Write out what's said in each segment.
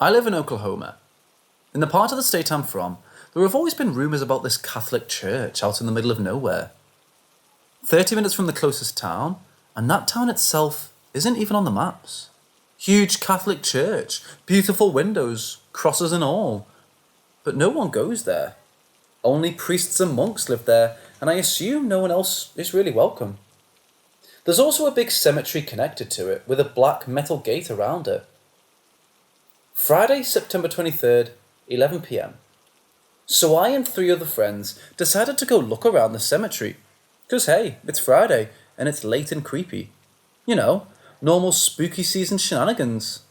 I live in Oklahoma. In the part of the state I'm from, there have always been rumours about this Catholic church out in the middle of nowhere. 30 minutes from the closest town, and that town itself isn't even on the maps. Huge Catholic church, beautiful windows, crosses and all. But no one goes there. Only priests and monks live there, and I assume no one else is really welcome. There's also a big cemetery connected to it, with a black metal gate around it. Friday, September 23rd, 11 p.m. So I and 3 other friends decided to go look around the cemetery. 'Cause hey, it's Friday, and it's late and creepy. You know, normal spooky season shenanigans.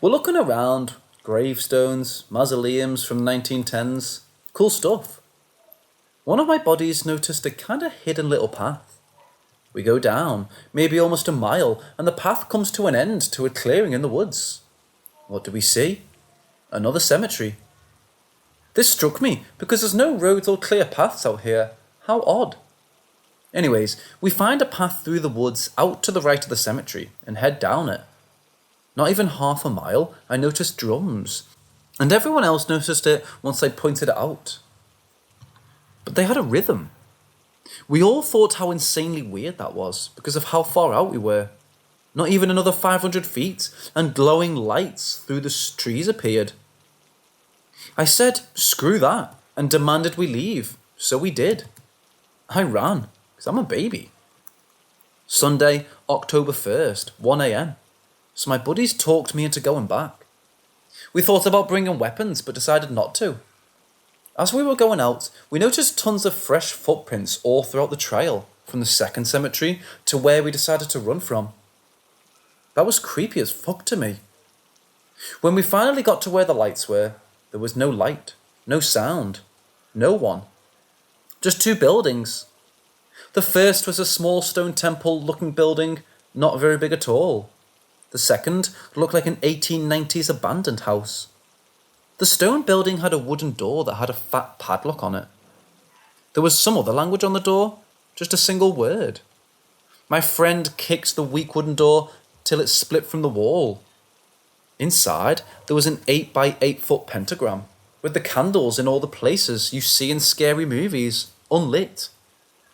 We're looking around, gravestones, mausoleums from the 1910s, cool stuff. One of my buddies noticed a kinda hidden little path. We go down, maybe almost a mile, and the path comes to an end to a clearing in the woods. What do we see? Another cemetery. This struck me because there's no roads or clear paths out here. How odd. Anyways, we find a path through the woods out to the right of the cemetery and head down it. Not even half a mile, I noticed drums, and everyone else noticed it once I pointed it out. But they had a rhythm. We all thought how insanely weird that was because of how far out we were. Not even another 500 feet, and glowing lights through the trees appeared. I said, screw that, and demanded we leave, so we did. I ran, because I'm a baby. Sunday, October 1st, 1 a.m. So my buddies talked me into going back. We thought about bringing weapons, but decided not to. As we were going out, we noticed tons of fresh footprints all throughout the trail, from the second cemetery to where we decided to run from. That was creepy as fuck to me. When we finally got to where the lights were, there was no light, no sound, no one. Just 2 buildings. The first was a small stone temple-looking building, not very big at all. The second looked like an 1890s abandoned house. The stone building had a wooden door that had a fat padlock on it. There was some other language on the door, just a single word. My friend kicked the weak wooden door till it split from the wall. Inside, there was an 8 by 8 foot pentagram, with the candles in all the places you see in scary movies, unlit.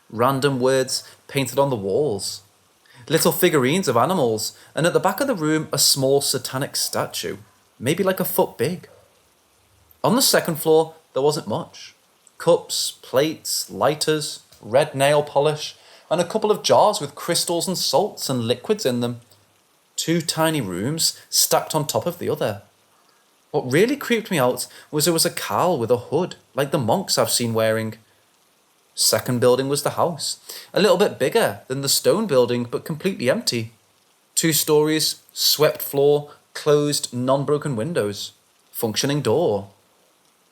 Random words painted on the walls. Little figurines of animals, and at the back of the room a small satanic statue, maybe like a foot big. On the second floor, there wasn't much. Cups, plates, lighters, red nail polish, and a couple of jars with crystals and salts and liquids in them. 2 tiny rooms stacked on top of the other. What really creeped me out was there was a cowl with a hood, like the monks I've seen wearing. Second building was the house, a little bit bigger than the stone building, but completely empty. 2 stories, swept floor, closed, non-broken windows, functioning door.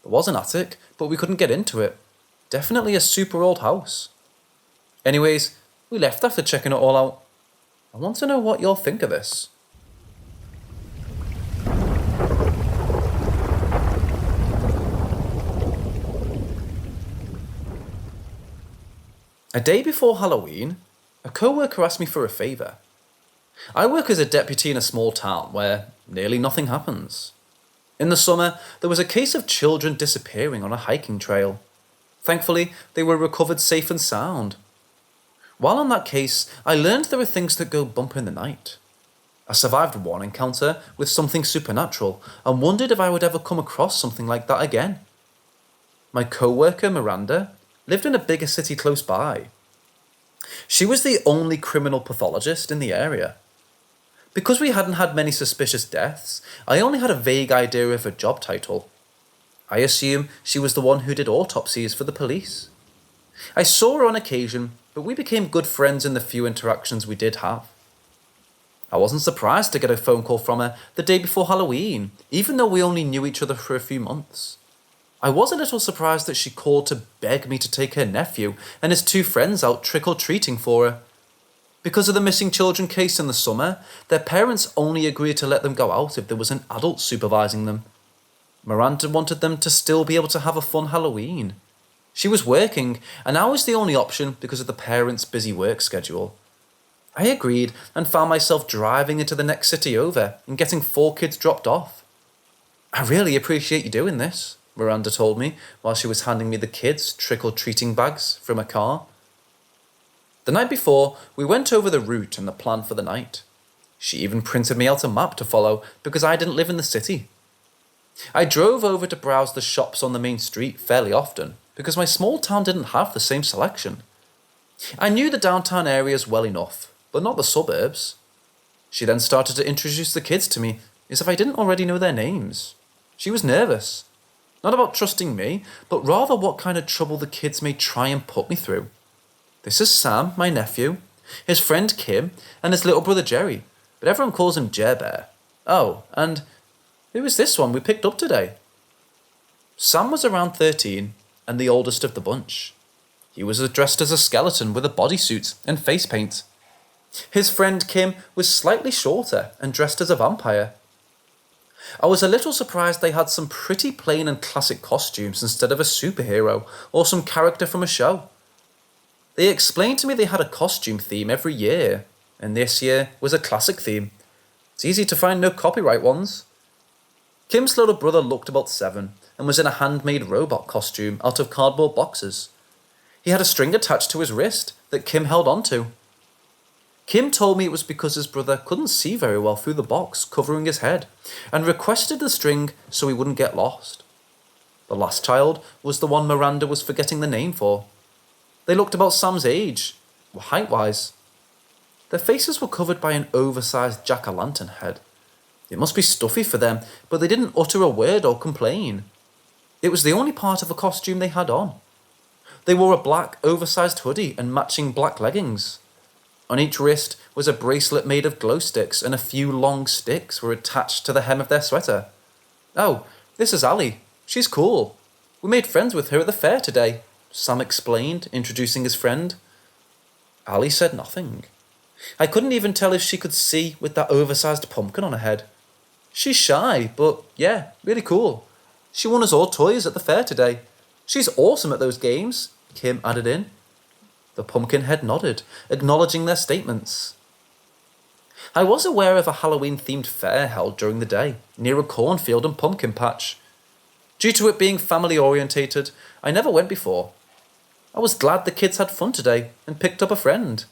There was an attic, but we couldn't get into it. Definitely a super old house. Anyways, we left after checking it all out. I want to know what you'll think of this. A day before Halloween, a co-worker asked me for a favour. I work as a deputy in a small town where nearly nothing happens. In the summer, there was a case of children disappearing on a hiking trail. Thankfully, they were recovered safe and sound. While on that case, I learned there are things that go bump in the night. I survived one encounter with something supernatural and wondered if I would ever come across something like that again. My co-worker, Miranda, lived in a bigger city close by. She was the only criminal pathologist in the area. Because we hadn't had many suspicious deaths, I only had a vague idea of her job title. I assume she was the one who did autopsies for the police. I saw her on occasion, but we became good friends in the few interactions we did have. I wasn't surprised to get a phone call from her the day before Halloween, even though we only knew each other for a few months. I was a little surprised that she called to beg me to take her nephew and his 2 friends out trick-or-treating for her. Because of the missing children case in the summer, their parents only agreed to let them go out if there was an adult supervising them. Miranda wanted them to still be able to have a fun Halloween. She was working, and I was the only option because of the parents' busy work schedule. I agreed and found myself driving into the next city over and getting 4 kids dropped off. I really appreciate you doing this, Miranda told me while she was handing me the kids' trick-or-treating bags from a car. The night before, we went over the route and the plan for the night. She even printed me out a map to follow because I didn't live in the city. I drove over to browse the shops on the main street fairly often because my small town didn't have the same selection. I knew the downtown areas well enough, but not the suburbs. She then started to introduce the kids to me as if I didn't already know their names. She was nervous. Not about trusting me, but rather what kind of trouble the kids may try and put me through. This is Sam, my nephew, his friend Kim, and his little brother Jerry, but everyone calls him Jer Bear. Oh, and who is this one we picked up today? Sam was around 13 and the oldest of the bunch. He was dressed as a skeleton with a bodysuit and face paint. His friend Kim was slightly shorter and dressed as a vampire. I was a little surprised they had some pretty plain and classic costumes instead of a superhero or some character from a show. They explained to me they had a costume theme every year, and this year was a classic theme. It's easy to find no copyright ones. Kim's little brother looked about 7 and was in a handmade robot costume out of cardboard boxes. He had a string attached to his wrist that Kim held onto. Kim told me it was because his brother couldn't see very well through the box covering his head and requested the string so he wouldn't get lost. The last child was the one Miranda was forgetting the name for. They looked about Sam's age, height-wise. Their faces were covered by an oversized jack-o'-lantern head. It must be stuffy for them, but they didn't utter a word or complain. It was the only part of the costume they had on. They wore a black, oversized hoodie and matching black leggings. On each wrist was a bracelet made of glow sticks, and a few long sticks were attached to the hem of their sweater. Oh, this is Ali. She's cool. We made friends with her at the fair today, Sam explained, introducing his friend. Ali said nothing. I couldn't even tell if she could see with that oversized pumpkin on her head. She's shy, but yeah, really cool. She won us all toys at the fair today. She's awesome at those games, Kim added in. The pumpkinhead nodded, acknowledging their statements. I was aware of a Halloween-themed fair held during the day, near a cornfield and pumpkin patch. Due to it being family-orientated, I never went before. I was glad the kids had fun today and picked up a friend.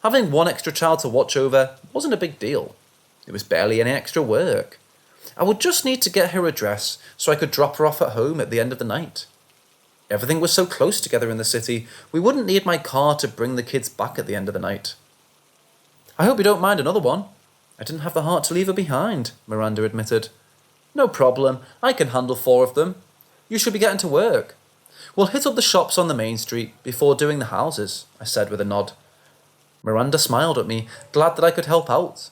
Having one extra child to watch over wasn't a big deal. It was barely any extra work. I would just need to get her address so I could drop her off at home at the end of the night. Everything was so close together in the city, we wouldn't need my car to bring the kids back at the end of the night. I hope you don't mind another one. I didn't have the heart to leave her behind, Miranda admitted. No problem, I can handle 4 of them. You should be getting to work. We'll hit up the shops on the main street before doing the houses, I said with a nod. Miranda smiled at me, glad that I could help out.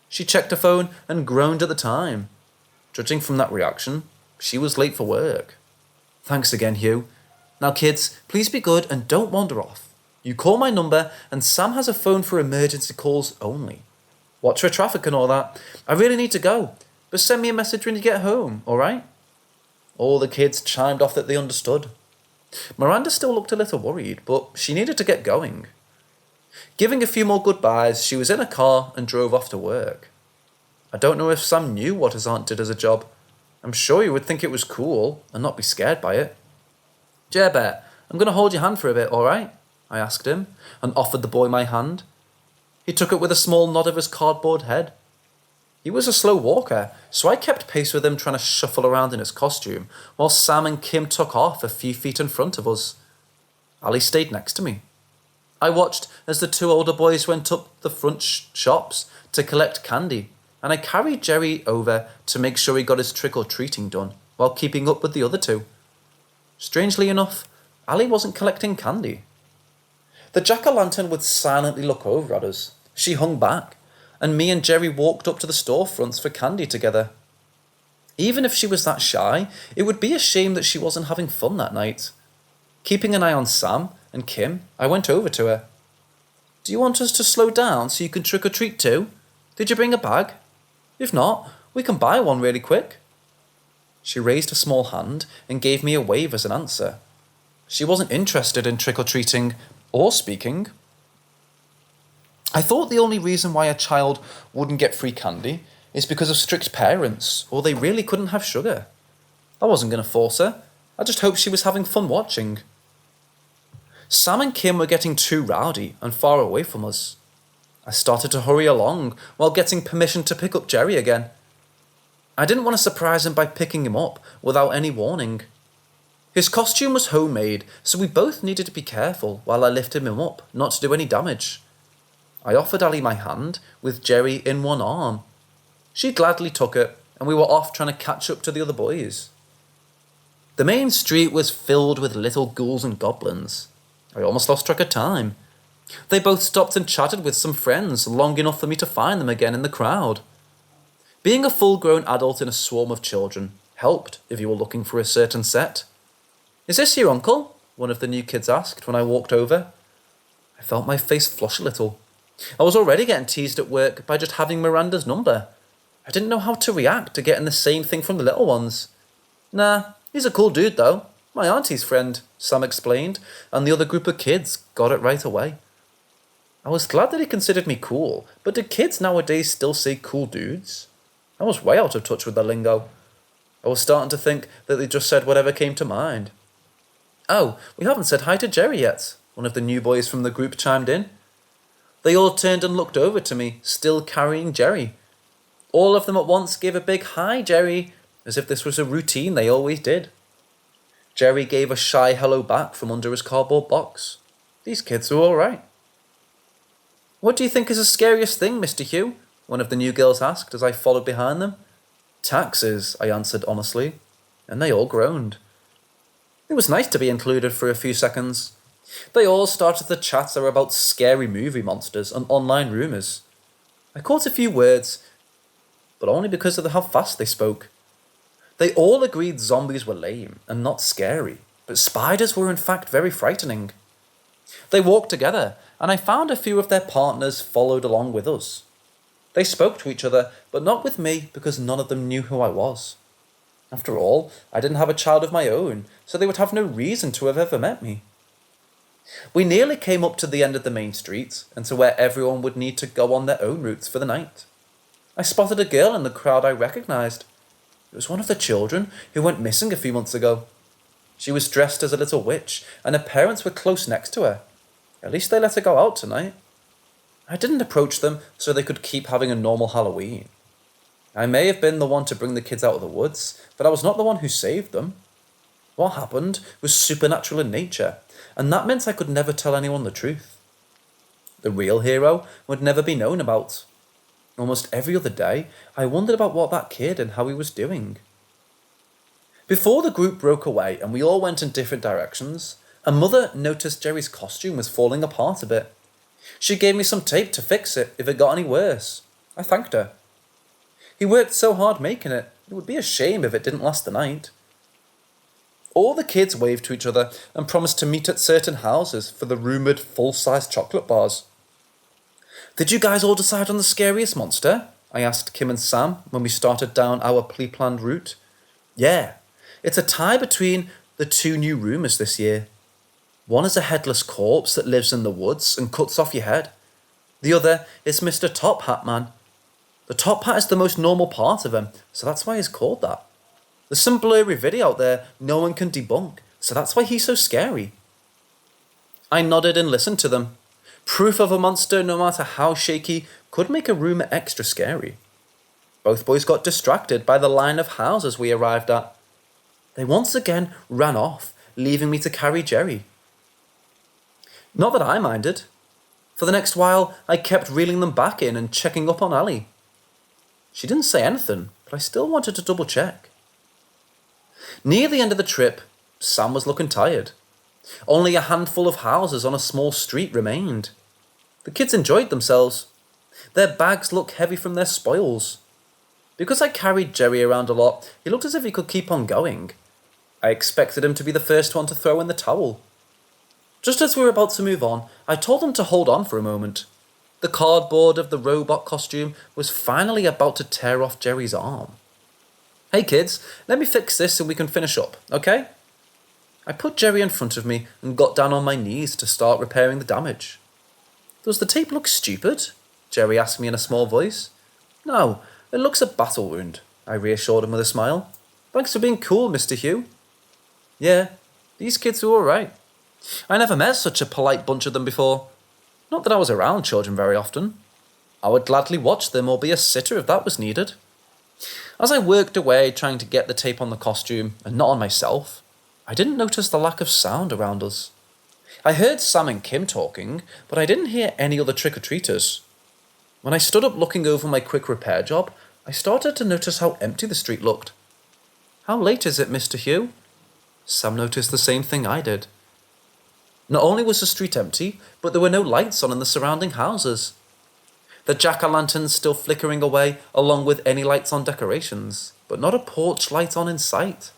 She checked her phone and groaned at the time. Judging from that reaction, she was late for work. Thanks again, Hugh. Now kids, please be good and don't wander off. You call my number and Sam has a phone for emergency calls only. Watch for traffic and all that. I really need to go, but send me a message when you get home, alright? All the kids chimed off that they understood. Miranda still looked a little worried, but she needed to get going. Giving a few more goodbyes, she was in a car and drove off to work. I don't know if Sam knew what his aunt did as a job. I'm sure you would think it was cool and not be scared by it. Jer Bear, I'm going to hold your hand for a bit, alright? I asked him, and offered the boy my hand. He took it with a small nod of his cardboard head. He was a slow walker, so I kept pace with him trying to shuffle around in his costume, while Sam and Kim took off a few feet in front of us. Ali stayed next to me. I watched as the 2 older boys went up the front shops to collect candy, and I carried Jerry over to make sure he got his trick-or-treating done, while keeping up with the other 2. Strangely enough, Ali wasn't collecting candy. The jack-o'-lantern would silently look over at us. She hung back, and me and Jerry walked up to the storefronts for candy together. Even if she was that shy, it would be a shame that she wasn't having fun that night. Keeping an eye on Sam and Kim, I went over to her. Do you want us to slow down so you can trick-or-treat too? Did you bring a bag? If not, we can buy one really quick. She raised a small hand and gave me a wave as an answer. She wasn't interested in trick-or-treating or speaking. I thought the only reason why a child wouldn't get free candy is because of strict parents, or they really couldn't have sugar. I wasn't going to force her. I just hoped she was having fun watching. Sam and Kim were getting too rowdy and far away from us. I started to hurry along while getting permission to pick up Jerry again. I didn't want to surprise him by picking him up without any warning. His costume was homemade, so we both needed to be careful while I lifted him up, not to do any damage. I offered Ali my hand, with Jerry in one arm. She gladly took it, and we were off trying to catch up to the other boys. The main street was filled with little ghouls and goblins. I almost lost track of time. They both stopped and chatted with some friends long enough for me to find them again in the crowd. Being a full-grown adult in a swarm of children helped if you were looking for a certain set. "Is this your uncle?" one of the new kids asked when I walked over. I felt my face flush a little. I was already getting teased at work by just having Miranda's number. I didn't know how to react to getting the same thing from the little ones. "Nah, he's a cool dude though. My auntie's friend," Sam explained, and the other group of kids got it right away. I was glad that he considered me cool, but do kids nowadays still say cool dudes? I was way out of touch with the lingo. I was starting to think that they just said whatever came to mind. "Oh, we haven't said hi to Jerry yet," one of the new boys from the group chimed in. They all turned and looked over to me, still carrying Jerry. All of them at once gave a big "Hi, Jerry," as if this was a routine they always did. Jerry gave a shy hello back from under his cardboard box. These kids were all right. "What do you think is the scariest thing, Mr. Hugh?" one of the new girls asked as I followed behind them. "Taxes," I answered honestly, and they all groaned. It was nice to be included for a few seconds. They all started to chatter about scary movie monsters and online rumours. I caught a few words, but only because of how fast they spoke. They all agreed zombies were lame and not scary, but spiders were in fact very frightening. They walked together, and I found a few of their partners followed along with us. They spoke to each other, but not with me because none of them knew who I was. After all, I didn't have a child of my own, so they would have no reason to have ever met me. We nearly came up to the end of the main street, and to where everyone would need to go on their own routes for the night. I spotted a girl in the crowd I recognised. It was one of the children who went missing a few months ago. She was dressed as a little witch, and her parents were close next to her. At least they let her go out tonight. I didn't approach them so they could keep having a normal Halloween. I may have been the one to bring the kids out of the woods, but I was not the one who saved them. What happened was supernatural in nature, and that meant I could never tell anyone the truth. The real hero would never be known about. Almost every other day, I wondered about what that kid and how he was doing. Before the group broke away and we all went in different directions, a mother noticed Jerry's costume was falling apart a bit. She gave me some tape to fix it if it got any worse. I thanked her. He worked so hard making it, it would be a shame if it didn't last the night. All the kids waved to each other and promised to meet at certain houses for the rumoured full-size chocolate bars. "Did you guys all decide on the scariest monster?" I asked Kim and Sam when we started down our pre-planned route. "Yeah, it's a tie between the two new rumours this year. One is a headless corpse that lives in the woods and cuts off your head. The other is Mr. Top Hat Man. The top hat is the most normal part of him, so that's why he's called that. There's some blurry video out there no one can debunk, so that's why he's so scary." I nodded and listened to them. Proof of a monster, no matter how shaky, could make a rumour extra scary. Both boys got distracted by the line of houses we arrived at. They once again ran off, leaving me to carry Jerry. Not that I minded. For the next while, I kept reeling them back in and checking up on Ali. She didn't say anything, but I still wanted to double check. Near the end of the trip, Sam was looking tired. Only a handful of houses on a small street remained. The kids enjoyed themselves. Their bags looked heavy from their spoils. Because I carried Jerry around a lot, he looked as if he could keep on going. I expected him to be the first one to throw in the towel. Just as we were about to move on, I told them to hold on for a moment. The cardboard of the robot costume was finally about to tear off Jerry's arm. "Hey kids, let me fix this and we can finish up, okay?" I put Jerry in front of me and got down on my knees to start repairing the damage. "Does the tape look stupid?" Jerry asked me in a small voice. "No, It looks a battle wound, I reassured him with a smile. Thanks for being cool, Mr. Hugh. Yeah, these kids were alright. I never met such a polite bunch of them before. Not that I was around children very often. I would gladly watch them or be a sitter if that was needed. As I worked away trying to get the tape on the costume, and not on myself, I didn't notice the lack of sound around us. I heard Sam and Kim talking, but I didn't hear any other trick-or-treaters. When I stood up looking over my quick repair job, I started to notice how empty the street looked. How late is it, Mr. Hugh? Sam noticed the same thing I did. Not only was the street empty, but there were no lights on in the surrounding houses. The jack-o'-lanterns still flickering away along with any lights on decorations, but not a porch light on in sight.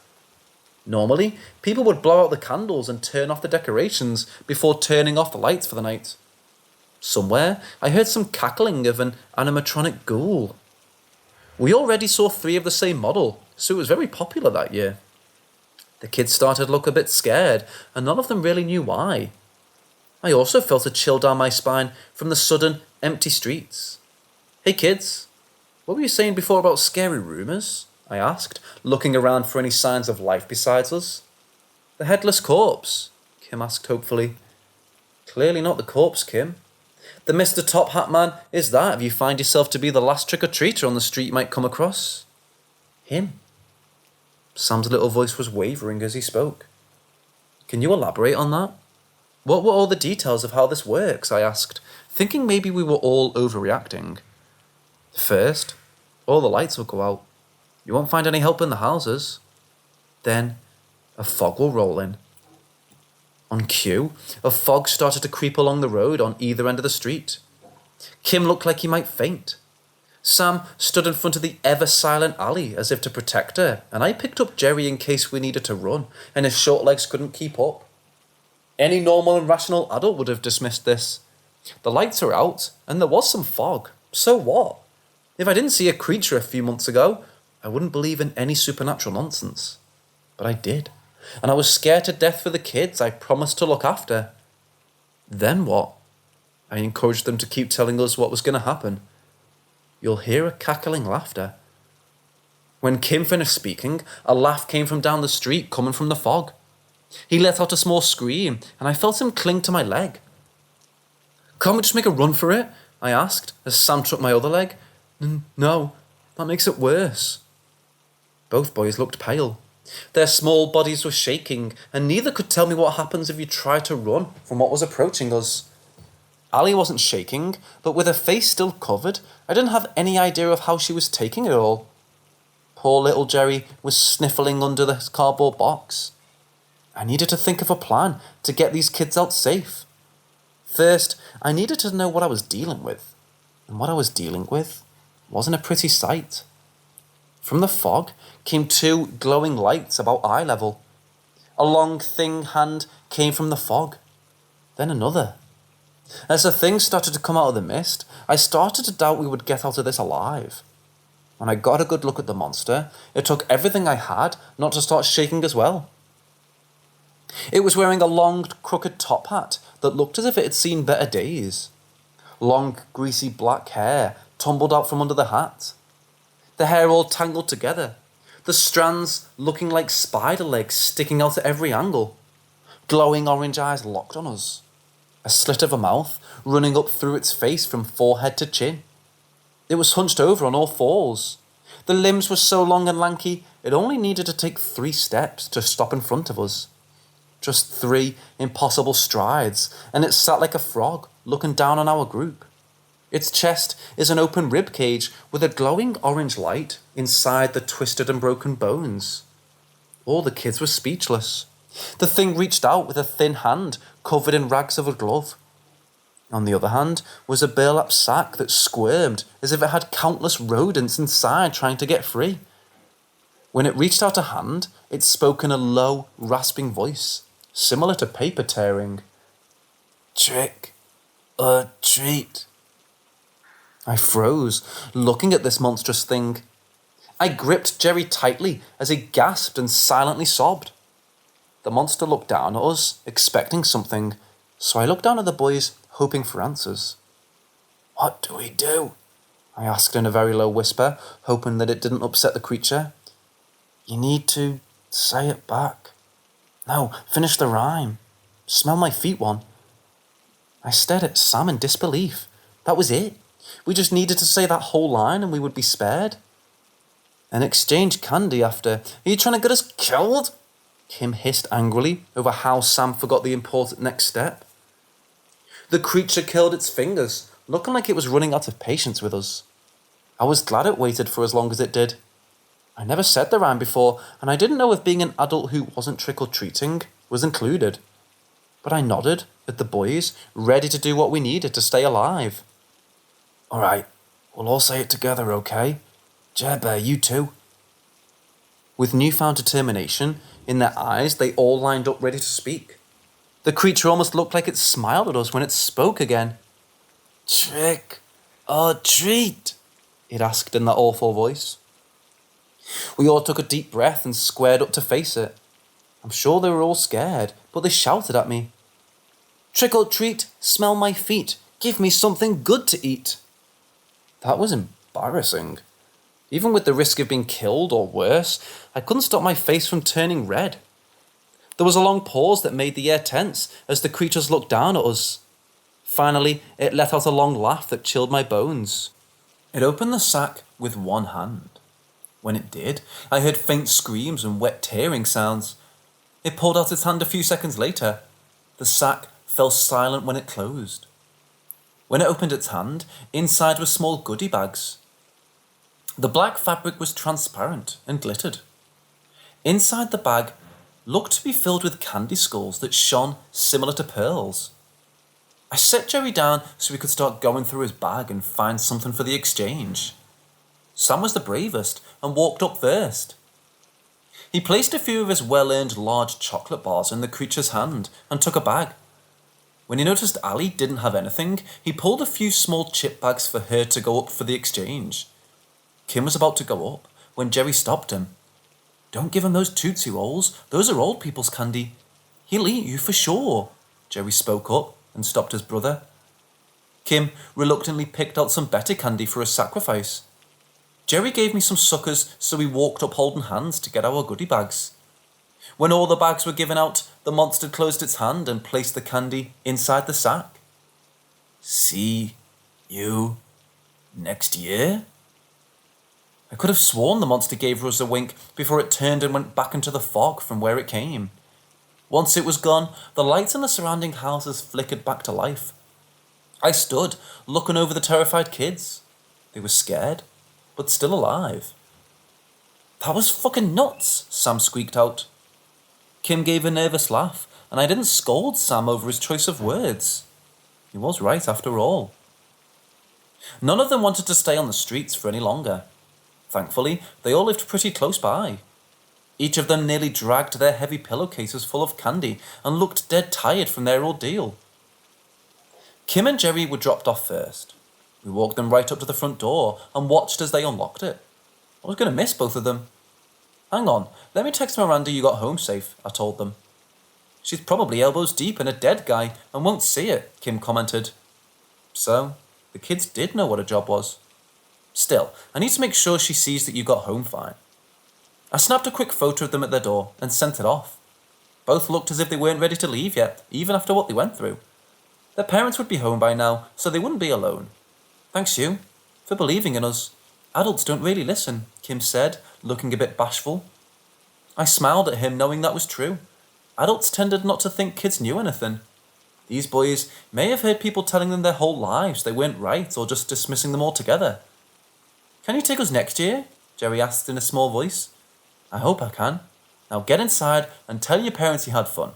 Normally, people would blow out the candles and turn off the decorations before turning off the lights for the night. Somewhere, I heard some cackling of an animatronic ghoul. We already saw 3 of the same model, so it was very popular that year. The kids started to look a bit scared, and none of them really knew why. I also felt a chill down my spine from the sudden, empty streets. Hey kids, what were you saying before about scary rumours? I asked, looking around for any signs of life besides us. The headless corpse, Kim asked hopefully. Clearly not the corpse, Kim. The Mr. Top Hat Man is that if you find yourself to be the last trick-or-treater on the street you might come across. Him. Sam's little voice was wavering as he spoke. Can you elaborate on that? What were all the details of how this works? I asked, thinking maybe we were all overreacting. First, all the lights will go out. You won't find any help in the houses. Then, a fog will roll in. On cue, a fog started to creep along the road on either end of the street. Kim looked like he might faint. Sam stood in front of the ever-silent alley as if to protect her, and I picked up Jerry in case we needed to run, and his short legs couldn't keep up. Any normal and rational adult would have dismissed this. The lights are out, and there was some fog. So what? If I didn't see a creature a few months ago, I wouldn't believe in any supernatural nonsense. But I did, and I was scared to death for the kids I promised to look after. Then what? I encouraged them to keep telling us what was going to happen. You'll hear a cackling laughter. When Kim finished speaking, a laugh came from down the street coming from the fog. He let out a small scream, and I felt him cling to my leg. Can't we just make a run for it? I asked, as Sam took my other leg. No, that makes it worse. Both boys looked pale. Their small bodies were shaking, and neither could tell me what happens if you try to run from what was approaching us. Ali wasn't shaking, but with her face still covered, I didn't have any idea of how she was taking it all. Poor little Jerry was sniffling under the cardboard box. I needed to think of a plan to get these kids out safe. First, I needed to know what I was dealing with. And what I was dealing with wasn't a pretty sight. From the fog came 2 glowing lights about eye level. A long, thin hand came from the fog. Then another. As the thing started to come out of the mist, I started to doubt we would get out of this alive. When I got a good look at the monster, it took everything I had not to start shaking as well. It was wearing a long, crooked top hat that looked as if it had seen better days. Long, greasy black hair tumbled out from under the hat. The hair all tangled together, the strands looking like spider legs sticking out at every angle. Glowing orange eyes locked on us. A slit of a mouth running up through its face from forehead to chin. It was hunched over on all fours. The limbs were so long and lanky, it only needed to take 3 steps to stop in front of us. Just 3 impossible strides, and it sat like a frog, looking down on our group. Its chest is an open rib cage with a glowing orange light inside the twisted and broken bones. All the kids were speechless. The thing reached out with a thin hand covered in rags of a glove. On the other hand was a burlap sack that squirmed as if it had countless rodents inside trying to get free. When it reached out a hand, it spoke in a low, rasping voice, similar to paper tearing. Trick or treat. I froze, looking at this monstrous thing. I gripped Jerry tightly as he gasped and silently sobbed. The monster looked down at us, expecting something, so I looked down at the boys, hoping for answers. What do we do? I asked in a very low whisper, hoping that it didn't upset the creature. You need to say it back. No, finish the rhyme. Smell my feet one. I stared at Sam in disbelief. That was it. We just needed to say that whole line and we would be spared. And exchange candy after. Are you trying to get us killed? Kim hissed angrily over how Sam forgot the important next step. The creature curled its fingers, looking like it was running out of patience with us. I was glad it waited for as long as it did. I never said the rhyme before, and I didn't know if being an adult who wasn't trick-or-treating was included. But I nodded at the boys, ready to do what we needed to stay alive. All right, we'll all say it together, okay? Jer, you too. With newfound determination in their eyes, they all lined up ready to speak. The creature almost looked like it smiled at us when it spoke again. Trick or treat? It asked in that awful voice. We all took a deep breath and squared up to face it. I'm sure they were all scared, but they shouted at me. Trick or treat, smell my feet, give me something good to eat. That was embarrassing. Even with the risk of being killed or worse, I couldn't stop my face from turning red. There was a long pause that made the air tense as the creatures looked down at us. Finally, it let out a long laugh that chilled my bones. It opened the sack with one hand. When it did, I heard faint screams and wet tearing sounds. It pulled out its hand a few seconds later. The sack fell silent when it closed. When it opened its hand, inside were small goodie bags. The black fabric was transparent and glittered. Inside the bag looked to be filled with candy skulls that shone similar to pearls. I set Jerry down so we could start going through his bag and find something for the exchange. Sam was the bravest and walked up first. He placed a few of his well-earned large chocolate bars in the creature's hand and took a bag. When he noticed Ali didn't have anything, he pulled a few small chip bags for her to go up for the exchange. Kim was about to go up when Jerry stopped him. Don't give him those Tootsie Rolls. Those are old people's candy. He'll eat you for sure. Jerry spoke up and stopped his brother. Kim reluctantly picked out some better candy for a sacrifice. Jerry gave me some suckers, so we walked up holding hands to get our goodie bags. When all the bags were given out, the monster closed its hand and placed the candy inside the sack. See you next year? I could have sworn the monster gave us a wink before it turned and went back into the fog from where it came. Once it was gone, the lights in the surrounding houses flickered back to life. I stood, looking over the terrified kids. They were scared, but still alive. That was fucking nuts, Sam squeaked out. Kim gave a nervous laugh, and I didn't scold Sam over his choice of words. He was right after all. None of them wanted to stay on the streets for any longer. Thankfully, they all lived pretty close by. Each of them nearly dragged their heavy pillowcases full of candy and looked dead tired from their ordeal. Kim and Jerry were dropped off first. We walked them right up to the front door and watched as they unlocked it. I was going to miss both of them. Hang on, let me text Miranda you got home safe, I told them. She's probably elbows deep in a dead guy and won't see it, Kim commented. So, the kids did know what a job was. Still, I need to make sure she sees that you got home fine. I snapped a quick photo of them at their door and sent it off. Both looked as if they weren't ready to leave yet, even after what they went through. Their parents would be home by now, so they wouldn't be alone. Thanks you for believing in us. Adults don't really listen, Kim said, looking a bit bashful. I smiled at him, knowing that was true. Adults tended not to think kids knew anything. These boys may have heard people telling them their whole lives they weren't right or just dismissing them altogether. Can you take us next year? Jerry asked in a small voice. I hope I can. Now get inside and tell your parents you had fun.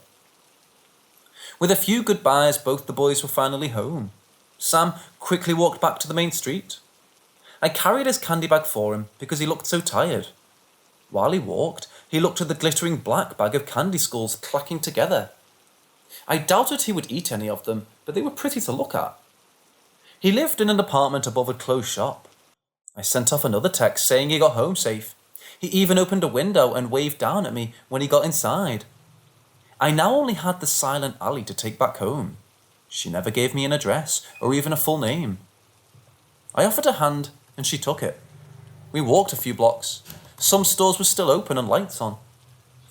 With a few goodbyes, both the boys were finally home. Sam quickly walked back to the main street. I carried his candy bag for him because he looked so tired. While he walked, he looked at the glittering black bag of candy skulls clacking together. I doubted he would eat any of them, but they were pretty to look at. He lived in an apartment above a closed shop. I sent off another text saying he got home safe. He even opened a window and waved down at me when he got inside. I now only had the silent alley to take back home. She never gave me an address or even a full name. I offered a hand and she took it. We walked a few blocks. Some stores were still open and lights on.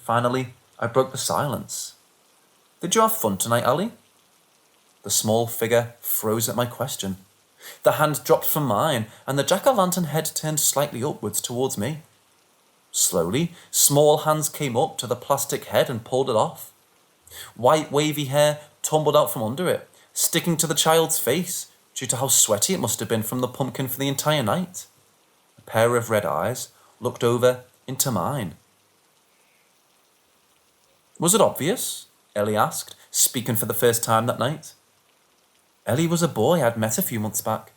Finally, I broke the silence. Did you have fun tonight, Ali? The small figure froze at my question. The hand dropped from mine, and the jack-o'-lantern head turned slightly upwards towards me. Slowly, small hands came up to the plastic head and pulled it off. White wavy hair tumbled out from under it, sticking to the child's face due to how sweaty it must have been from the pumpkin for the entire night. A pair of red eyes looked over into mine. Was it obvious? Ellie asked, speaking for the first time that night. Ellie was a boy I'd met a few months back.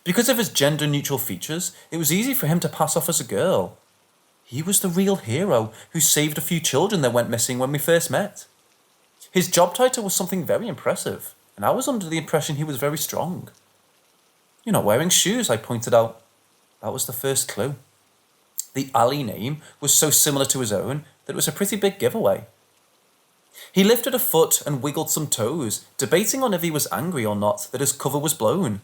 Because of his gender-neutral features, it was easy for him to pass off as a girl. He was the real hero who saved a few children that went missing when we first met. His job title was something very impressive, and I was under the impression he was very strong. You're not wearing shoes, I pointed out. That was the first clue. The Ali name was so similar to his own that it was a pretty big giveaway. He lifted a foot and wiggled some toes, debating on if he was angry or not that his cover was blown.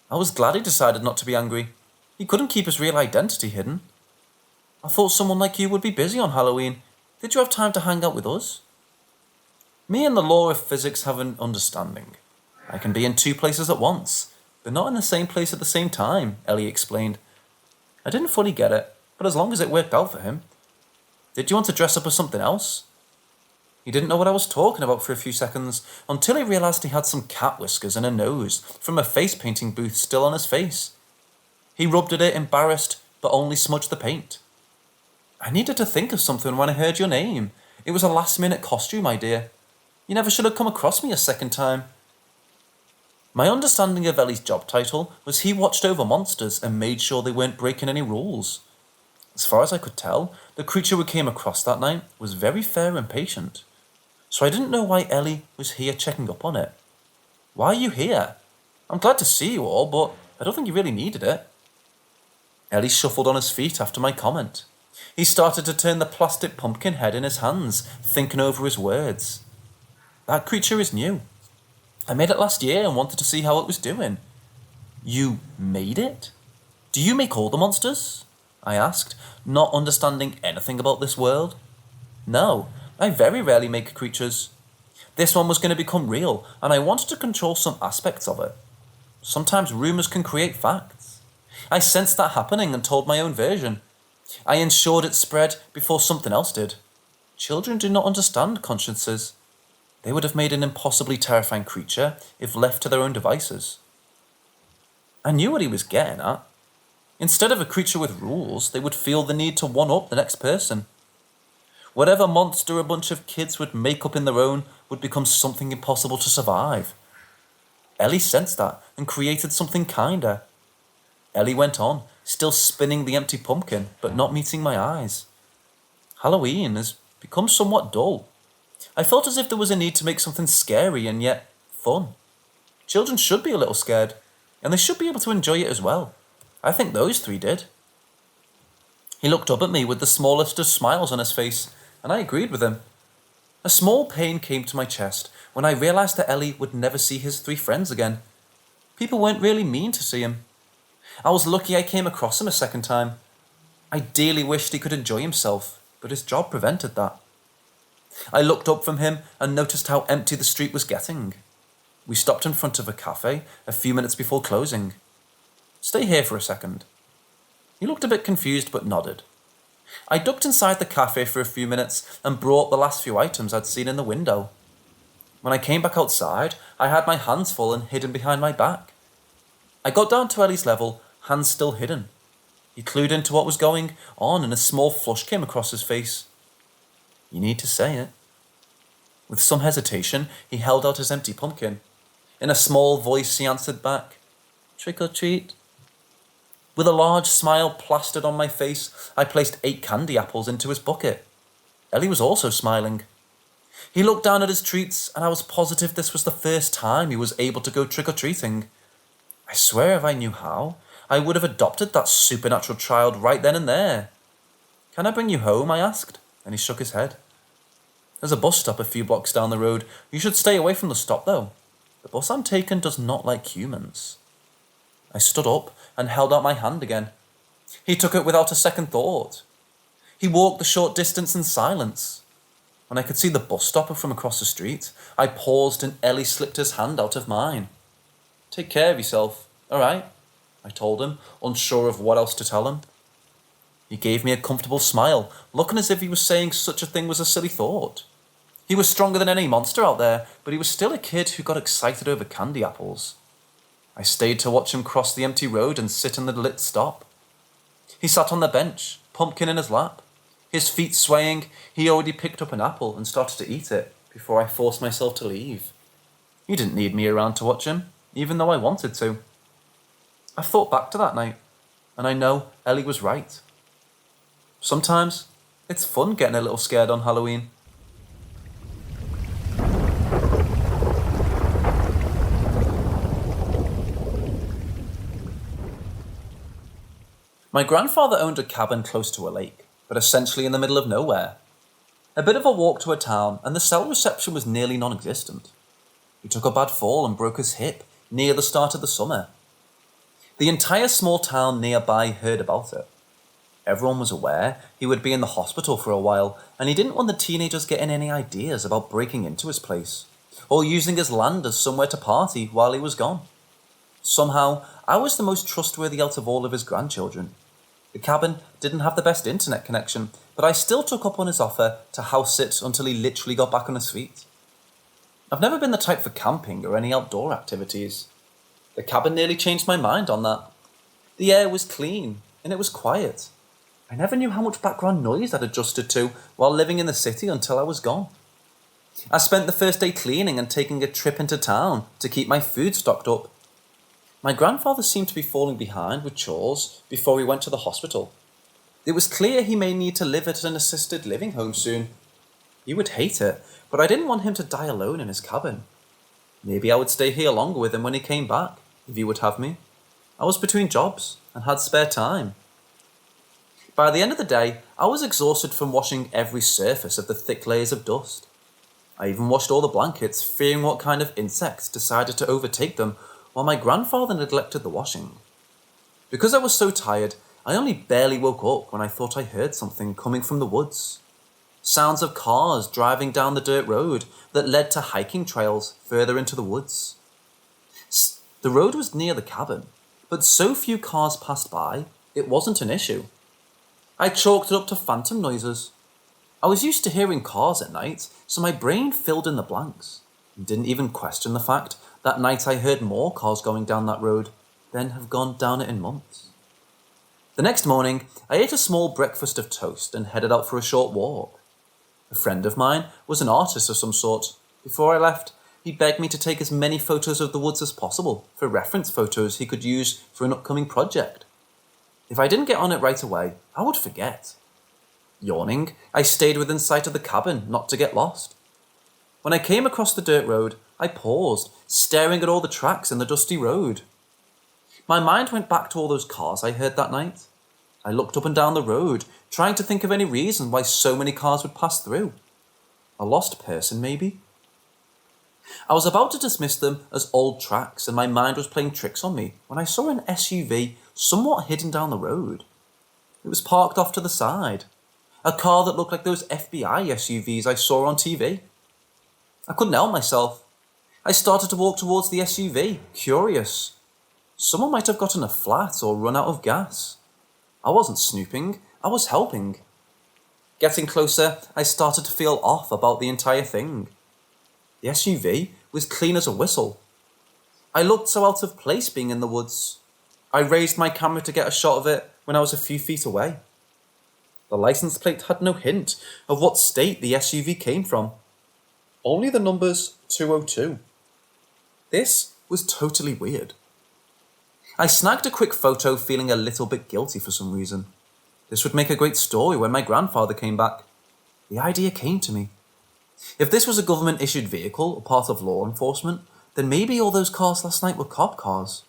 I was glad he decided not to be angry. He couldn't keep his real identity hidden. I thought someone like you would be busy on Halloween. Did you have time to hang out with us? Me and the law of physics have an understanding. I can be in two places at once, but not in the same place at the same time, Ellie explained. I didn't fully get it, but as long as it worked out for him. Did you want to dress up as something else? He didn't know what I was talking about for a few seconds, until he realised he had some cat whiskers and a nose from a face painting booth still on his face. He rubbed at it, embarrassed, but only smudged the paint. I needed to think of something when I heard your name. It was a last-minute costume idea. You never should have come across me a second time. My understanding of Ellie's job title was he watched over monsters and made sure they weren't breaking any rules. As far as I could tell, the creature we came across that night was very fair and patient. So I didn't know why Ellie was here checking up on it. Why are you here? I'm glad to see you all, but I don't think you really needed it. Ellie shuffled on his feet after my comment. He started to turn the plastic pumpkin head in his hands, thinking over his words. That creature is new. I made it last year and wanted to see how it was doing. You made it? Do you make all the monsters? I asked, not understanding anything about this world. No, I very rarely make creatures. This one was going to become real, and I wanted to control some aspects of it. Sometimes rumours can create facts. I sensed that happening and told my own version. I ensured it spread before something else did. Children do not understand consciences. They would have made an impossibly terrifying creature if left to their own devices. I knew what he was getting at. Instead of a creature with rules, they would feel the need to one-up the next person. Whatever monster a bunch of kids would make up in their own would become something impossible to survive. Ellie sensed that and created something kinder. Ellie went on, still spinning the empty pumpkin, but not meeting my eyes. Halloween has become somewhat dull. I felt as if there was a need to make something scary and yet fun. Children should be a little scared, and they should be able to enjoy it as well. I think those three did. He looked up at me with the smallest of smiles on his face, and I agreed with him. A small pain came to my chest when I realised that Ellie would never see his three friends again. People weren't really mean to see him. I was lucky I came across him a second time. I dearly wished he could enjoy himself, but his job prevented that. I looked up from him and noticed how empty the street was getting. We stopped in front of a cafe a few minutes before closing. Stay here for a second. He looked a bit confused but nodded. I ducked inside the cafe for a few minutes and brought the last few items I'd seen in the window. When I came back outside, I had my hands full and hidden behind my back. I got down to Ellie's level, hands still hidden. He clued into what was going on and a small flush came across his face. You need to say it. With some hesitation, he held out his empty pumpkin. In a small voice, he answered back, "Trick or treat." With a large smile plastered on my face, I placed 8 candy apples into his bucket. Ellie was also smiling. He looked down at his treats, and I was positive this was the first time he was able to go trick-or-treating. I swear if I knew how, I would have adopted that supernatural child right then and there. "Can I bring you home?" I asked, and he shook his head. "There's a bus stop a few blocks down the road. You should stay away from the stop, though. The bus I'm taking does not like humans." I stood up and held out my hand again. He took it without a second thought. He walked the short distance in silence. When I could see the bus stopper from across the street, I paused and Ellie slipped his hand out of mine. "Take care of yourself, all right?" I told him, unsure of what else to tell him. He gave me a comfortable smile, looking as if he was saying such a thing was a silly thought. He was stronger than any monster out there, but he was still a kid who got excited over candy apples. I stayed to watch him cross the empty road and sit in the lit stop. He sat on the bench, pumpkin in his lap. His feet swaying, he already picked up an apple and started to eat it before I forced myself to leave. He didn't need me around to watch him, even though I wanted to. I thought back to that night, and I know Ellie was right. Sometimes it's fun getting a little scared on Halloween. My grandfather owned a cabin close to a lake, but essentially in the middle of nowhere. A bit of a walk to a town, and the cell reception was nearly non-existent. He took a bad fall and broke his hip near the start of the summer. The entire small town nearby heard about it. Everyone was aware he would be in the hospital for a while, and he didn't want the teenagers getting any ideas about breaking into his place, or using his land as somewhere to party while he was gone. Somehow, I was the most trustworthy out of all of his grandchildren. The cabin didn't have the best internet connection, but I still took up on his offer to house sit until he literally got back on his feet. I've never been the type for camping or any outdoor activities. The cabin nearly changed my mind on that. The air was clean, and it was quiet. I never knew how much background noise I'd adjusted to while living in the city until I was gone. I spent the first day cleaning and taking a trip into town to keep my food stocked up. My grandfather seemed to be falling behind with chores before he went to the hospital. It was clear he may need to live at an assisted living home soon. He would hate it, but I didn't want him to die alone in his cabin. Maybe I would stay here longer with him when he came back, if he would have me. I was between jobs and had spare time. By the end of the day, I was exhausted from washing every surface of the thick layers of dust. I even washed all the blankets, fearing what kind of insects decided to overtake them, while my grandfather neglected the washing. Because I was so tired, I only barely woke up when I thought I heard something coming from the woods. Sounds of cars driving down the dirt road that led to hiking trails further into the woods. The road was near the cabin, but so few cars passed by, it wasn't an issue. I chalked it up to phantom noises. I was used to hearing cars at night, so my brain filled in the blanks, and didn't even question the fact that night I heard more cars going down that road than have gone down it in months. The next morning, I ate a small breakfast of toast and headed out for a short walk. A friend of mine was an artist of some sort. Before I left, he begged me to take as many photos of the woods as possible for reference photos he could use for an upcoming project. If I didn't get on it right away, I would forget. Yawning, I stayed within sight of the cabin, not to get lost. When I came across the dirt road, I paused, staring at all the tracks in the dusty road. My mind went back to all those cars I heard that night. I looked up and down the road, trying to think of any reason why so many cars would pass through. A lost person, maybe? I was about to dismiss them as old tracks, and my mind was playing tricks on me when I saw an SUV somewhat hidden down the road. It was parked off to the side. A car that looked like those FBI SUVs I saw on TV. I couldn't help myself. I started to walk towards the SUV, curious. Someone might have gotten a flat or run out of gas. I wasn't snooping, I was helping. Getting closer, I started to feel off about the entire thing. The SUV was clean as a whistle. I looked so out of place being in the woods. I raised my camera to get a shot of it when I was a few feet away. The license plate had no hint of what state the SUV came from. Only the numbers 202. This was totally weird. I snagged a quick photo, feeling a little bit guilty for some reason. This would make a great story when my grandfather came back. The idea came to me. If this was a government-issued vehicle or part of law enforcement, then maybe all those cars last night were cop cars.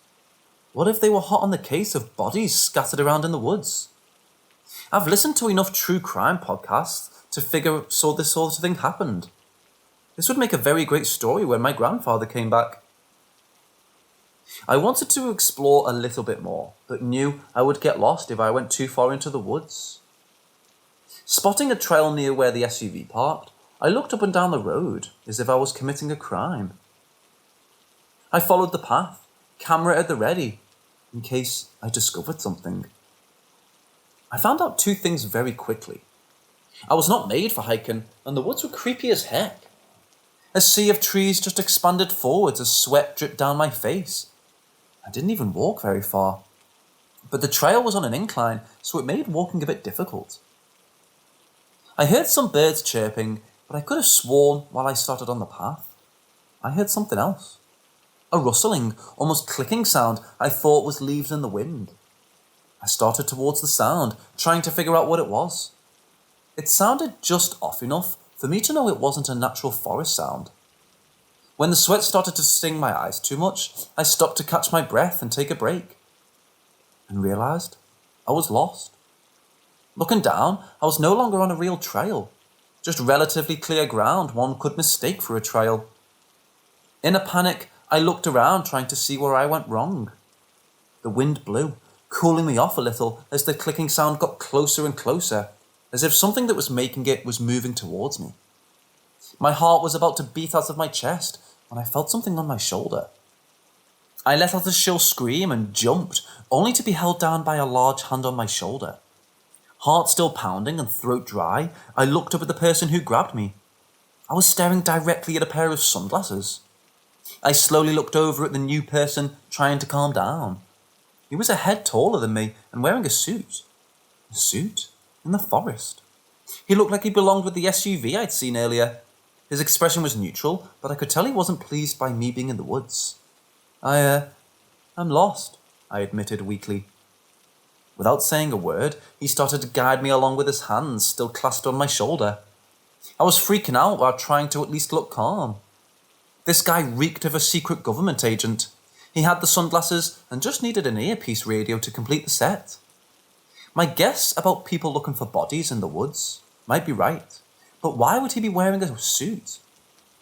What if they were hot on the case of bodies scattered around in the woods? I've listened to enough true crime podcasts to figure so this sort of thing happened. This would make a very great story when my grandfather came back. I wanted to explore a little bit more, but knew I would get lost if I went too far into the woods. Spotting a trail near where the SUV parked, I looked up and down the road as if I was committing a crime. I followed the path, camera at the ready, in case I discovered something. I found out two things very quickly. I was not made for hiking, and the woods were creepy as heck. A sea of trees just expanded forwards as sweat dripped down my face. I didn't even walk very far. But the trail was on an incline, so it made walking a bit difficult. I heard some birds chirping, but I could have sworn while I started on the path, I heard something else. A rustling, almost clicking sound I thought was leaves in the wind. I started towards the sound, trying to figure out what it was. It sounded just off enough for me to know it wasn't a natural forest sound. When the sweat started to sting my eyes too much, I stopped to catch my breath and take a break, and realised I was lost. Looking down, I was no longer on a real trail, just relatively clear ground one could mistake for a trail. In a panic, I looked around trying to see where I went wrong. The wind blew, cooling me off a little as the clicking sound got closer and closer, as if something that was making it was moving towards me. My heart was about to beat out of my chest when I felt something on my shoulder. I let out a shrill scream and jumped, only to be held down by a large hand on my shoulder. Heart still pounding and throat dry, I looked up at the person who grabbed me. I was staring directly at a pair of sunglasses. I slowly looked over at the new person, trying to calm down. He was a head taller than me and wearing a suit. A suit? In the forest. He looked like he belonged with the SUV I'd seen earlier. His expression was neutral, but I could tell he wasn't pleased by me being in the woods. I'm lost, I admitted weakly. Without saying a word, he started to guide me along with his hands still clasped on my shoulder. I was freaking out while trying to at least look calm. This guy reeked of a secret government agent. He had the sunglasses and just needed an earpiece radio to complete the set. My guess about people looking for bodies in the woods might be right, but why would he be wearing a suit?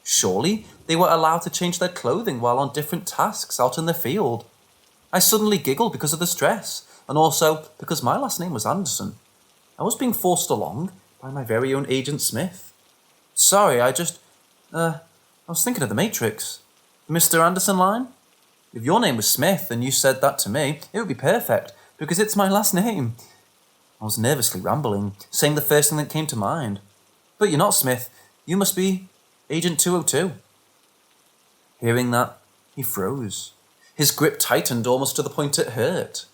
Surely they were allowed to change their clothing while on different tasks out in the field. I suddenly giggled because of the stress, and also because my last name was Anderson. I was being forced along by my very own Agent Smith. Sorry, I was thinking of the Matrix. Mr. Anderson line? If your name was Smith and you said that to me, it would be perfect, because it's my last name. I was nervously rambling, saying the first thing that came to mind. But you're not Smith. You must be Agent 202. Hearing that, he froze. His grip tightened almost to the point it hurt.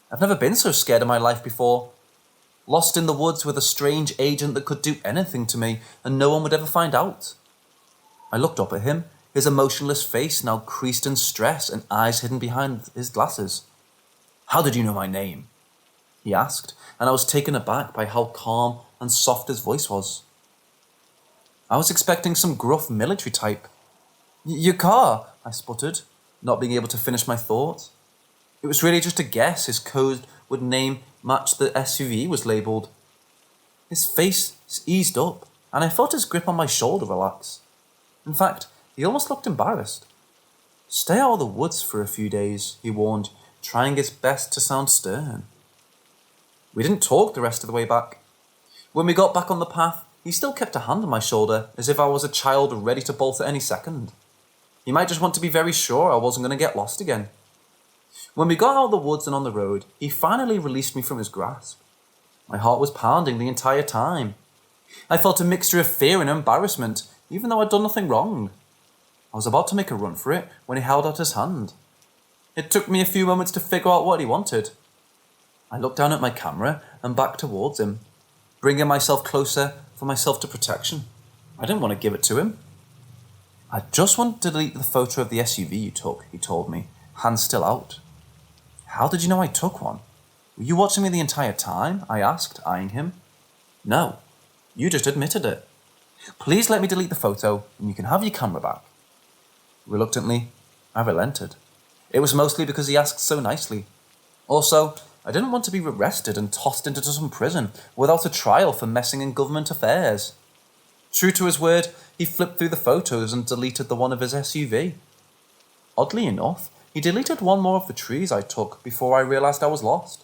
I've never been so scared in my life before. Lost in the woods with a strange agent that could do anything to me and no one would ever find out. I looked up at him, his emotionless face now creased in stress and eyes hidden behind his glasses. How did you know my name? He asked, and I was taken aback by how calm and soft his voice was. I was expecting some gruff military type. Your car, I sputtered, not being able to finish my thought. It was really just a guess his code would name match the SUV was labelled. His face eased up, and I felt his grip on my shoulder relax. In fact, he almost looked embarrassed. Stay out of the woods for a few days, he warned, trying his best to sound stern. We didn't talk the rest of the way back. When we got back on the path, he still kept a hand on my shoulder, as if I was a child ready to bolt at any second. He might just want to be very sure I wasn't going to get lost again. When we got out of the woods and on the road, he finally released me from his grasp. My heart was pounding the entire time. I felt a mixture of fear and embarrassment, even though I'd done nothing wrong. I was about to make a run for it when he held out his hand. It took me a few moments to figure out what he wanted. I looked down at my camera and back towards him, bringing myself closer for my self-protection. I didn't want to give it to him. I just want to delete the photo of the SUV you took, he told me, hands still out. How did you know I took one? Were you watching me the entire time? I asked, eyeing him. No, you just admitted it. Please let me delete the photo and you can have your camera back. Reluctantly, I relented. It was mostly because he asked so nicely. Also, I didn't want to be arrested and tossed into some prison without a trial for messing in government affairs. True to his word, he flipped through the photos and deleted the one of his SUV. Oddly enough, he deleted one more of the trees I took before I realised I was lost.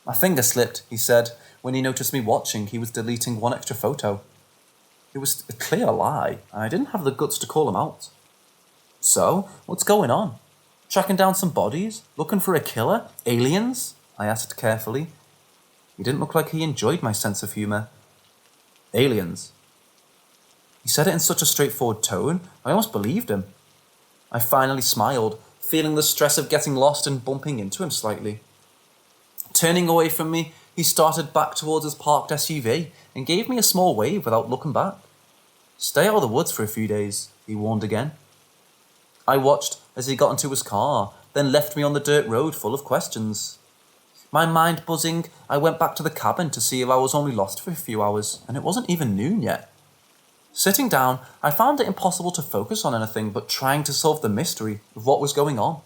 My finger slipped, he said, when he noticed me watching. He was deleting one extra photo. It was a clear lie, and I didn't have the guts to call him out. So, what's going on? Tracking down some bodies? Looking for a killer? Aliens? I asked carefully. He didn't look like he enjoyed my sense of humour. Aliens. He said it in such a straightforward tone, I almost believed him. I finally smiled, feeling the stress of getting lost and bumping into him slightly. Turning away from me, he started back towards his parked SUV and gave me a small wave without looking back. Stay out of the woods for a few days, he warned again. I watched as he got into his car, then left me on the dirt road full of questions. My mind buzzing, I went back to the cabin to see if I was only lost for a few hours, and it wasn't even noon yet. Sitting down, I found it impossible to focus on anything but trying to solve the mystery of what was going on.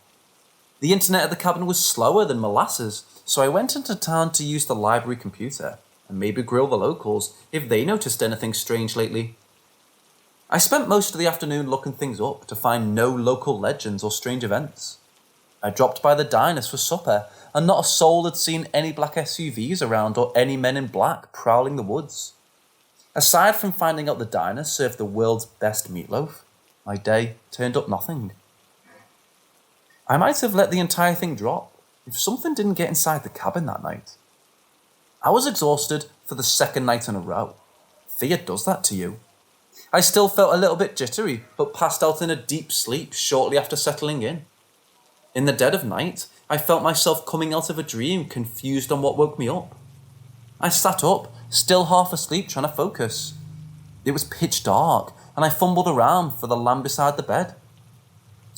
The internet at the cabin was slower than molasses, so I went into town to use the library computer and maybe grill the locals if they noticed anything strange lately. I spent most of the afternoon looking things up to find no local legends or strange events. I dropped by the diners for supper, and not a soul had seen any black SUVs around or any men in black prowling the woods. Aside from finding out the diner served the world's best meatloaf, my day turned up nothing. I might have let the entire thing drop if something didn't get inside the cabin that night. I was exhausted for the second night in a row. Fear does that to you. I still felt a little bit jittery, but passed out in a deep sleep shortly after settling in. In the dead of night, I felt myself coming out of a dream, confused on what woke me up. I sat up, still half asleep, trying to focus. It was pitch dark, and I fumbled around for the lamp beside the bed.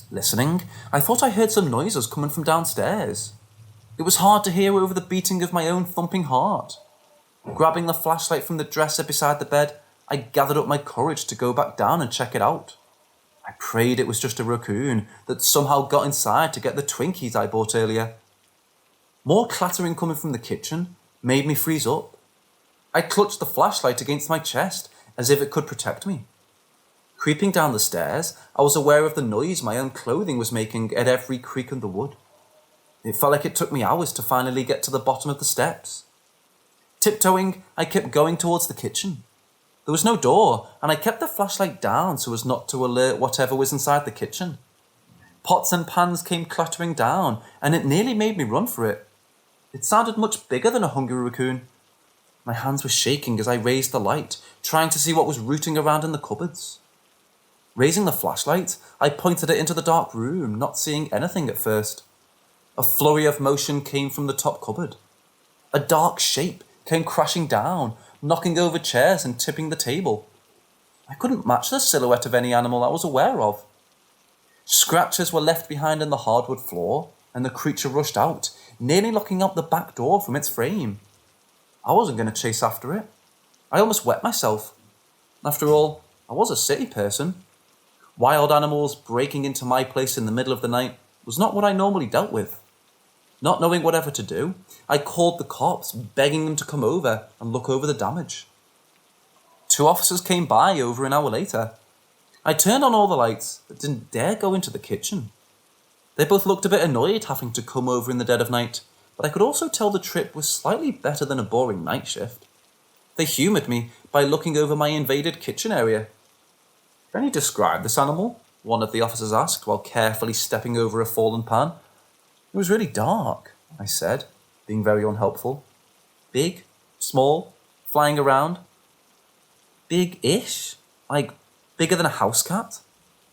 Listening, I thought I heard some noises coming from downstairs. It was hard to hear over the beating of my own thumping heart. Grabbing the flashlight from the dresser beside the bed, I gathered up my courage to go back down and check it out. I prayed it was just a raccoon that somehow got inside to get the Twinkies I bought earlier. More clattering coming from the kitchen made me freeze up. I clutched the flashlight against my chest as if it could protect me. Creeping down the stairs, I was aware of the noise my own clothing was making at every creak in the wood. It felt like it took me hours to finally get to the bottom of the steps. Tiptoeing, I kept going towards the kitchen. There was no door, and I kept the flashlight down so as not to alert whatever was inside the kitchen. Pots and pans came clattering down, and it nearly made me run for it. It sounded much bigger than a hungry raccoon. My hands were shaking as I raised the light, trying to see what was rooting around in the cupboards. Raising the flashlight, I pointed it into the dark room, not seeing anything at first. A flurry of motion came from the top cupboard. A dark shape came crashing down, knocking over chairs and tipping the table. I couldn't match the silhouette of any animal I was aware of. Scratches were left behind in the hardwood floor, and the creature rushed out, nearly locking up the back door from its frame. I wasn't going to chase after it. I almost wet myself. After all, I was a city person. Wild animals breaking into my place in the middle of the night was not what I normally dealt with. Not knowing whatever to do, I called the cops, begging them to come over and look over the damage. 2 officers came by over an hour later. I turned on all the lights, but didn't dare go into the kitchen. They both looked a bit annoyed having to come over in the dead of night, but I could also tell the trip was slightly better than a boring night shift. They humoured me by looking over my invaded kitchen area. "Can you describe this animal?" one of the officers asked while carefully stepping over a fallen pan. "It was really dark," I said, being very unhelpful. "Big, small, flying around." "Big-ish? Like bigger than a house cat?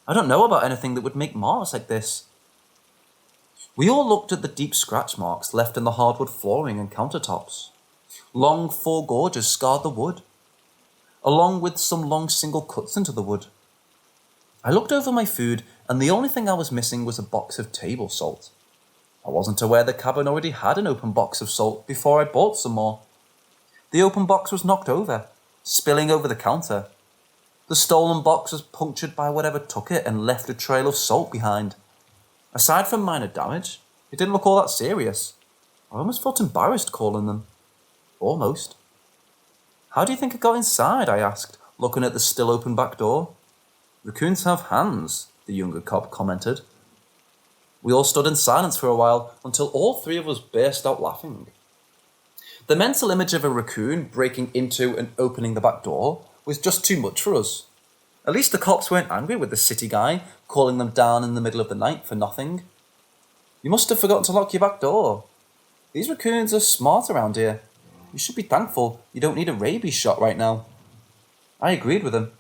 I don't know about anything that would make marks like this." We all looked at the deep scratch marks left in the hardwood flooring and countertops. Long 4 gorges scarred the wood, along with some long single cuts into the wood. I looked over my food, and the only thing I was missing was a box of table salt. I wasn't aware the cabin already had an open box of salt before I bought some more. The open box was knocked over, spilling over the counter. The stolen box was punctured by whatever took it and left a trail of salt behind. Aside from minor damage, it didn't look all that serious. I almost felt embarrassed calling them. Almost. "How do you think it got inside?" I asked, looking at the still open back door. "Raccoons have hands," the younger cop commented. We all stood in silence for a while until all three of us burst out laughing. The mental image of a raccoon breaking into and opening the back door was just too much for us. At least the cops weren't angry with the city guy calling them down in the middle of the night for nothing. You must have forgotten to lock your back door. These raccoons are smart around here. You should be thankful you don't need a rabies shot right now. I agreed with him.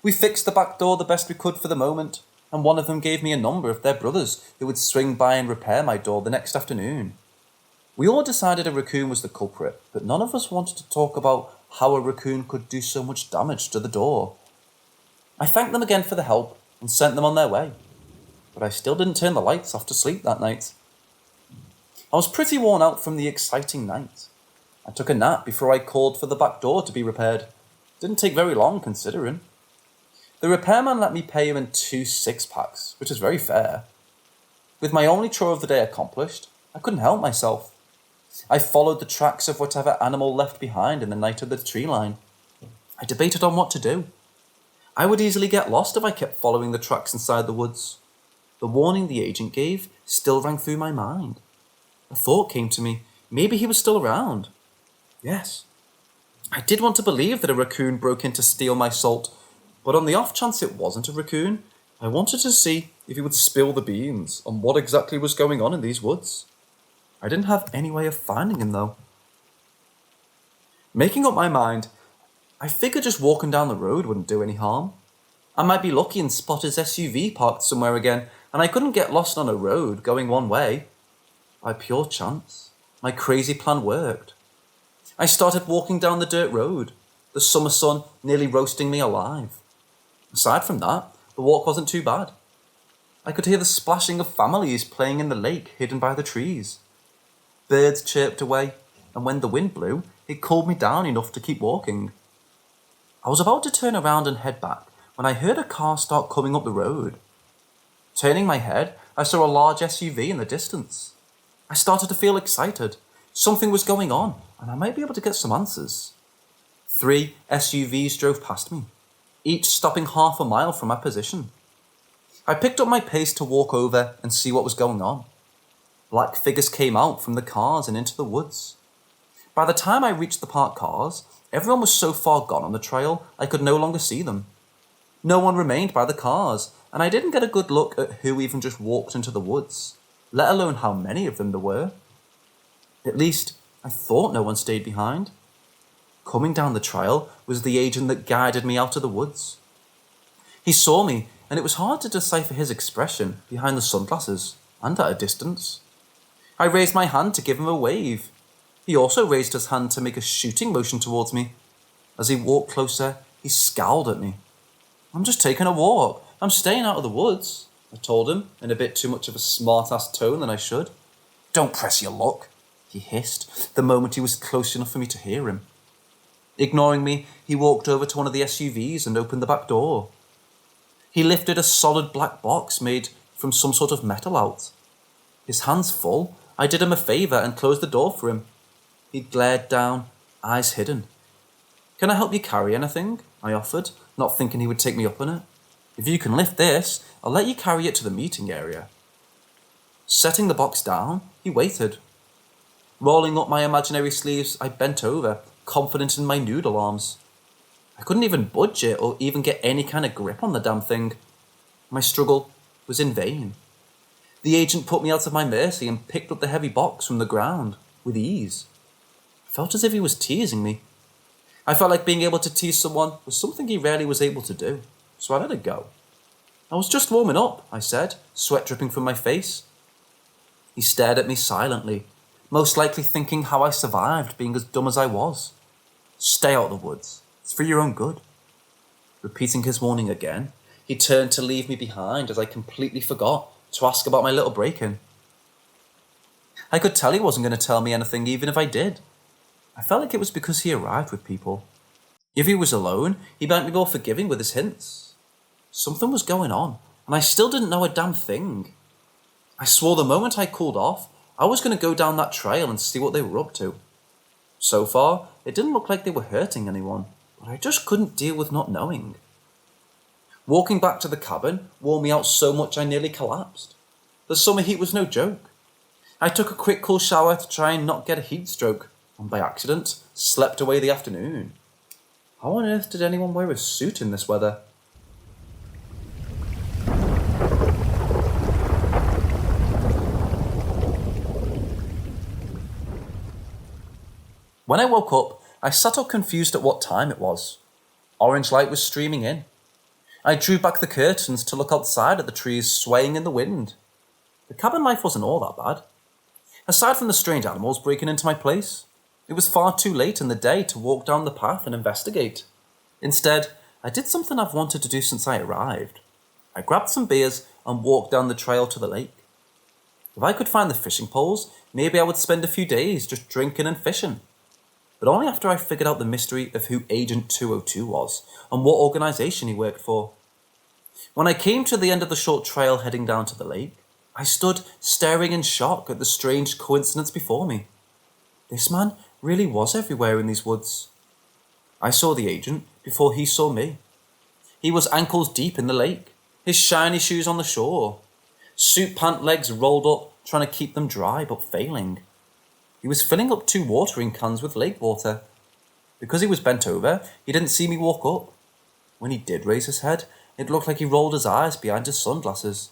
We fixed the back door the best we could for the moment, and one of them gave me a number of their brothers who would swing by and repair my door the next afternoon. We all decided a raccoon was the culprit, but none of us wanted to talk about how a raccoon could do so much damage to the door. I thanked them again for the help and sent them on their way, but I still didn't turn the lights off to sleep that night. I was pretty worn out from the exciting night. I took a nap before I called for the back door to be repaired. Didn't take very long considering. The repairman let me pay him in 2 6-packs, which is very fair. With my only chore of the day accomplished, I couldn't help myself. I followed the tracks of whatever animal left behind in the night of the tree line. I debated on what to do. I would easily get lost if I kept following the tracks inside the woods. The warning the agent gave still rang through my mind. A thought came to me, maybe he was still around. Yes. I did want to believe that a raccoon broke in to steal my salt, but on the off chance it wasn't a raccoon, I wanted to see if he would spill the beans on what exactly was going on in these woods. I didn't have any way of finding him though. Making up my mind, I figured just walking down the road wouldn't do any harm. I might be lucky and spot his SUV parked somewhere again, and I couldn't get lost on a road going one way. By pure chance, my crazy plan worked. I started walking down the dirt road, the summer sun nearly roasting me alive. Aside from that, the walk wasn't too bad. I could hear the splashing of families playing in the lake hidden by the trees. Birds chirped away, and when the wind blew, it cooled me down enough to keep walking. I was about to turn around and head back when I heard a car start coming up the road. Turning my head, I saw a large SUV in the distance. I started to feel excited. Something was going on, and I might be able to get some answers. 3 SUVs drove past me, each stopping half a mile from my position. I picked up my pace to walk over and see what was going on. Black figures came out from the cars and into the woods. By the time I reached the parked cars, everyone was so far gone on the trail I could no longer see them. No one remained by the cars, and I didn't get a good look at who even just walked into the woods, let alone how many of them there were. At least, I thought no one stayed behind. Coming down the trail was the agent that guided me out of the woods. He saw me, and it was hard to decipher his expression behind the sunglasses and at a distance. I raised my hand to give him a wave. He also raised his hand to make a shooting motion towards me. As he walked closer, he scowled at me. "I'm just taking a walk. I'm staying out of the woods," I told him in a bit too much of a smart-ass tone than I should. "Don't press your luck," he hissed the moment he was close enough for me to hear him. Ignoring me, he walked over to one of the SUVs and opened the back door. He lifted a solid black box made from some sort of metal out. His hands full, I did him a favour and closed the door for him. He glared down, eyes hidden. "Can I help you carry anything?" I offered, not thinking he would take me up on it. "If you can lift this, I'll let you carry it to the meeting area." Setting the box down, he waited. Rolling up my imaginary sleeves, I bent over, confident in my noodle arms. I couldn't even budge it or even get any kind of grip on the damn thing. My struggle was in vain. The agent put me out of my mercy and picked up the heavy box from the ground, with ease. I felt as if he was teasing me. I felt like being able to tease someone was something he rarely was able to do, so I let it go. "I was just warming up," I said, sweat dripping from my face. He stared at me silently, most likely thinking how I survived being as dumb as I was. "Stay out of the woods. It's for your own good." Repeating his warning again, he turned to leave me behind as I completely forgot to ask about my little break-in. I could tell he wasn't going to tell me anything even if I did. I felt like it was because he arrived with people. If he was alone, he might be more forgiving with his hints. Something was going on, and I still didn't know a damn thing. I swore the moment I cooled off, I was going to go down that trail and see what they were up to. So far, it didn't look like they were hurting anyone, but I just couldn't deal with not knowing. Walking back to the cabin wore me out so much I nearly collapsed. The summer heat was no joke. I took a quick cool shower to try and not get a heat stroke, and by accident, slept away the afternoon. How on earth did anyone wear a suit in this weather? When I woke up, I sat up confused at what time it was. Orange light was streaming in. I drew back the curtains to look outside at the trees swaying in the wind. The cabin life wasn't all that bad. Aside from the strange animals breaking into my place, it was far too late in the day to walk down the path and investigate. Instead, I did something I've wanted to do since I arrived. I grabbed some beers and walked down the trail to the lake. If I could find the fishing poles, maybe I would spend a few days just drinking and fishing. But only after I figured out the mystery of who Agent 202 was and what organisation he worked for. When I came to the end of the short trail heading down to the lake, I stood staring in shock at the strange coincidence before me. This man really was everywhere in these woods. I saw the agent before he saw me. He was ankles deep in the lake, his shiny shoes on the shore, suit pant legs rolled up, trying to keep them dry but failing. He was filling up 2 watering cans with lake water. Because he was bent over, he didn't see me walk up. When he did raise his head, it looked like he rolled his eyes behind his sunglasses.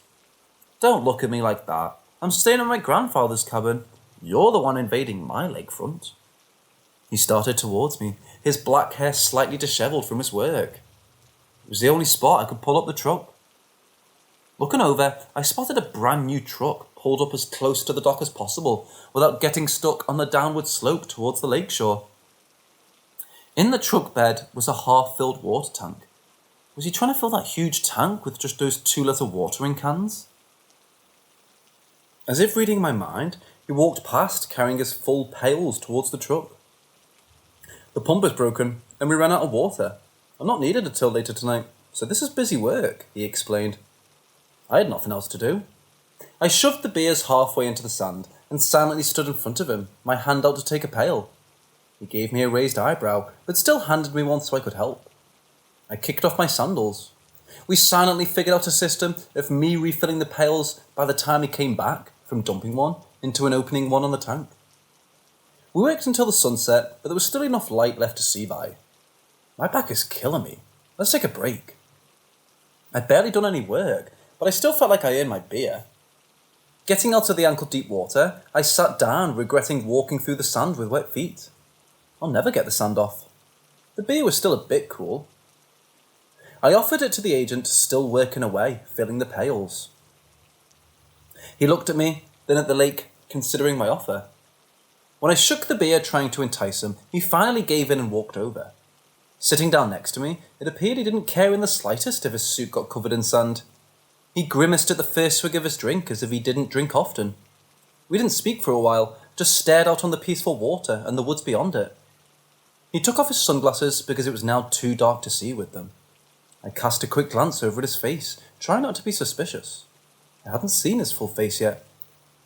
Don't look at me like that. I'm staying at my grandfather's cabin. You're the one invading my lakefront. He started towards me, his black hair slightly dishevelled from his work. It was the only spot I could pull up the truck. Looking over, I spotted a brand new truck pulled up as close to the dock as possible without getting stuck on the downward slope towards the lakeshore. In the truck bed was a half-filled water tank. Was he trying to fill that huge tank with just those 2 little watering cans? As if reading my mind, he walked past carrying his full pails towards the truck. The pump is broken and we ran out of water. I'm not needed until later tonight, so this is busy work, he explained. I had nothing else to do. I shoved the beers halfway into the sand and silently stood in front of him, my hand out to take a pail. He gave me a raised eyebrow, but still handed me one so I could help. I kicked off my sandals. We silently figured out a system of me refilling the pails by the time he came back from dumping one into an opening one on the tank. We worked until the sunset, but there was still enough light left to see by. My back is killing me. Let's take a break. I'd barely done any work, but I still felt like I earned my beer. Getting out of the ankle-deep water, I sat down, regretting walking through the sand with wet feet. I'll never get the sand off. The beer was still a bit cool. I offered it to the agent, still working away, filling the pails. He looked at me, then at the lake, considering my offer. When I shook the beer trying to entice him, he finally gave in and walked over. Sitting down next to me, it appeared he didn't care in the slightest if his suit got covered in sand. He grimaced at the first swig of his drink as if he didn't drink often. We didn't speak for a while, just stared out on the peaceful water and the woods beyond it. He took off his sunglasses because it was now too dark to see with them. I cast a quick glance over at his face, trying not to be suspicious. I hadn't seen his full face yet.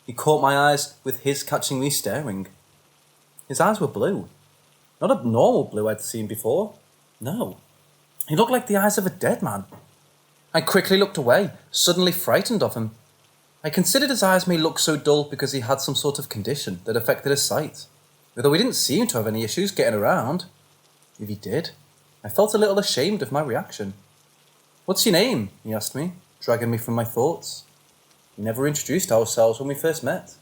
He caught my eyes with his catching me staring. His eyes were blue. Not a normal blue I'd seen before. No. He looked like the eyes of a dead man. I quickly looked away, suddenly frightened of him. I considered his eyes may look so dull because he had some sort of condition that affected his sight, although he didn't seem to have any issues getting around. If he did, I felt a little ashamed of my reaction. "What's your name?" he asked me, dragging me from my thoughts. We never introduced ourselves when we first met.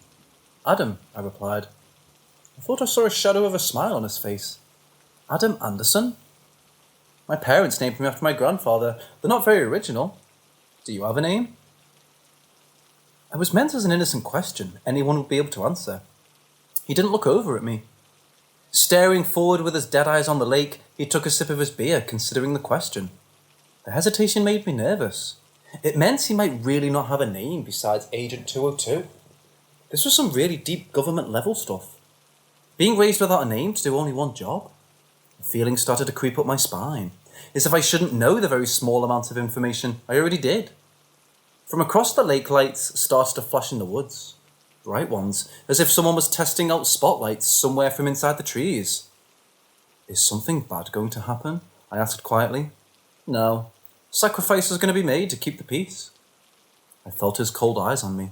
"Adam," I replied. I thought I saw a shadow of a smile on his face. "Adam Anderson?" "My parents named me after my grandfather. They're not very original. Do you have a name?" I was meant as an innocent question anyone would be able to answer. He didn't look over at me. Staring forward with his dead eyes on the lake, he took a sip of his beer, considering the question. The hesitation made me nervous. It meant he might really not have a name besides Agent 202. This was some really deep government-level stuff. Being raised without a name to do only one job? A feeling started to creep up my spine, as if I shouldn't know the very small amount of information I already did. From across the lake, lights started to flash in the woods. Bright ones, as if someone was testing out spotlights somewhere from inside the trees. "Is something bad going to happen?" I asked quietly. "No. Sacrifice is going to be made to keep the peace." I felt his cold eyes on me.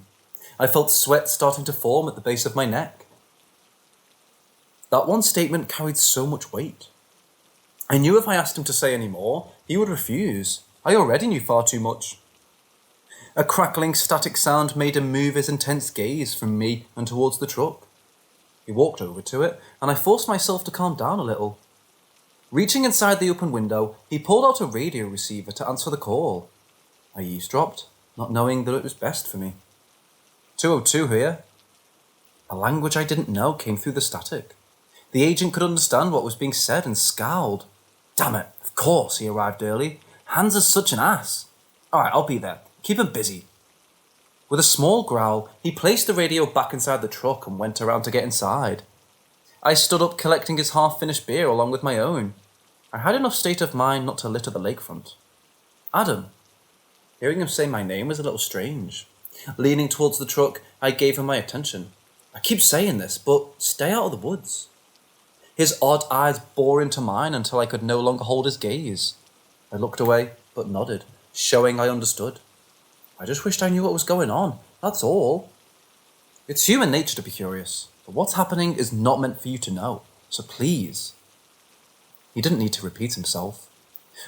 I felt sweat starting to form at the base of my neck. That one statement carried so much weight. I knew if I asked him to say any more, he would refuse. I already knew far too much. A crackling static sound made him move his intense gaze from me and towards the truck. He walked over to it, and I forced myself to calm down a little. Reaching inside the open window, he pulled out a radio receiver to answer the call. I eavesdropped, not knowing that it was best for me. 202 here. A language I didn't know came through the static. The agent could understand what was being said and scowled. Damn it, of course he arrived early. Hans is such an ass. Alright, I'll be there. Keep him busy. With a small growl, he placed the radio back inside the truck and went around to get inside. I stood up collecting his half-finished beer along with my own. I had enough state of mind not to litter the lakefront. Adam. Hearing him say my name was a little strange. Leaning towards the truck, I gave him my attention. I keep saying this, but stay out of the woods. His odd eyes bore into mine until I could no longer hold his gaze. I looked away, but nodded, showing I understood. I just wished I knew what was going on, that's all. It's human nature to be curious, but what's happening is not meant for you to know, so please. He didn't need to repeat himself.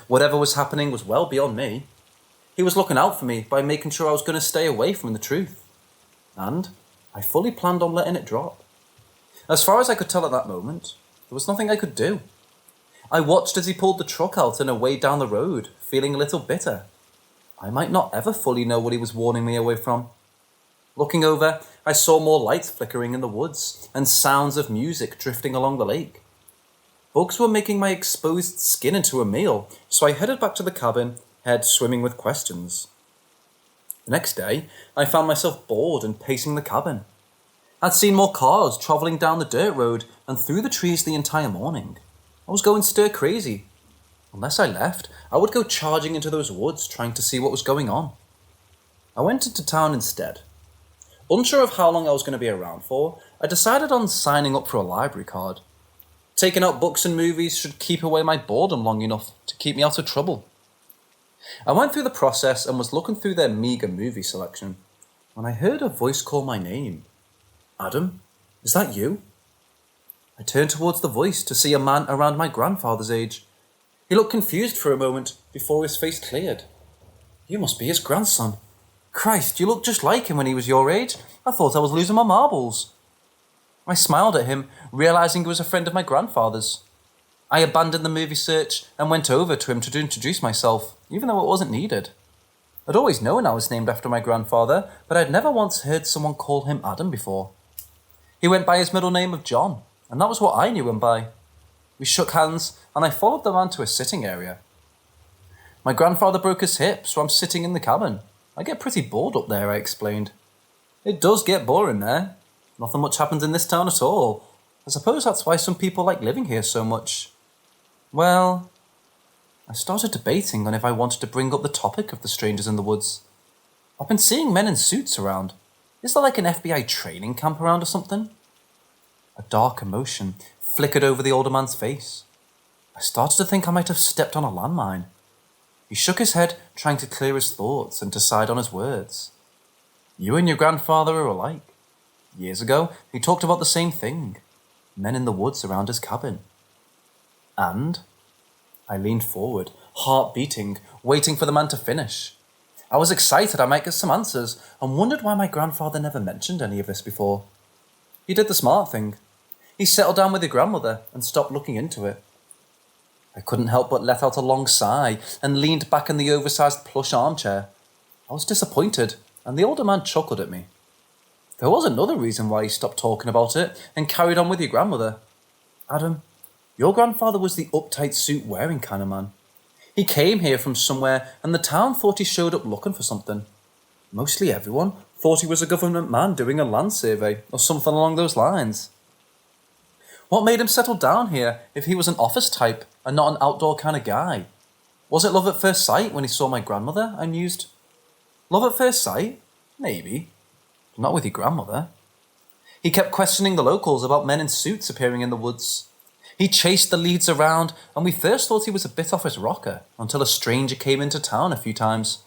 Whatever was happening was well beyond me. He was looking out for me by making sure I was going to stay away from the truth. And I fully planned on letting it drop. As far as I could tell at that moment, there was nothing I could do. I watched as he pulled the truck out and away down the road, feeling a little bitter. I might not ever fully know what he was warning me away from. Looking over, I saw more lights flickering in the woods and sounds of music drifting along the lake. Bugs were making my exposed skin into a meal, so I headed back to the cabin, head swimming with questions. The next day, I found myself bored and pacing the cabin. I'd seen more cars travelling down the dirt road and through the trees the entire morning. I was going stir crazy. Unless I left, I would go charging into those woods trying to see what was going on. I went into town instead. Unsure of how long I was going to be around for, I decided on signing up for a library card. Taking out books and movies should keep away my boredom long enough to keep me out of trouble. I went through the process and was looking through their meagre movie selection when I heard a voice call my name. Adam, is that you? I turned towards the voice to see a man around my grandfather's age. He looked confused for a moment before his face cleared. You must be his grandson. Christ, you look just like him when he was your age. I thought I was losing my marbles. I smiled at him, realising he was a friend of my grandfather's. I abandoned the movie search and went over to him to introduce myself, even though it wasn't needed. I'd always known I was named after my grandfather, but I'd never once heard someone call him Adam before. He went by his middle name of John, and that was what I knew him by. We shook hands, and I followed the man to a sitting area. My grandfather broke his hip, so I'm sitting in the cabin. I get pretty bored up there, I explained. It does get boring there. Nothing much happens in this town at all. I suppose that's why some people like living here so much. Well, I started debating on if I wanted to bring up the topic of the strangers in the woods. I've been seeing men in suits around. Is there like an FBI training camp around or something? A dark emotion flickered over the older man's face. I started to think I might have stepped on a landmine. He shook his head, trying to clear his thoughts and decide on his words. You and your grandfather are alike. Years ago, he talked about the same thing. Men in the woods around his cabin. And? I leaned forward, heart beating, waiting for the man to finish. I was excited I might get some answers and wondered why my grandfather never mentioned any of this before. He did the smart thing. He settled down with your grandmother and stopped looking into it. I couldn't help but let out a long sigh and leaned back in the oversized plush armchair. I was disappointed, and the older man chuckled at me. There was another reason why he stopped talking about it and carried on with your grandmother. Adam, your grandfather was the uptight suit-wearing kind of man. He came here from somewhere and the town thought he showed up looking for something. Mostly everyone thought he was a government man doing a land survey or something along those lines. What made him settle down here if he was an office type and not an outdoor kind of guy? Was it love at first sight when he saw my grandmother? I mused. Love at first sight? Maybe. Not with your grandmother. He kept questioning the locals about men in suits appearing in the woods. He chased the leads around, and we first thought he was a bit off his rocker until a stranger came into town a few times.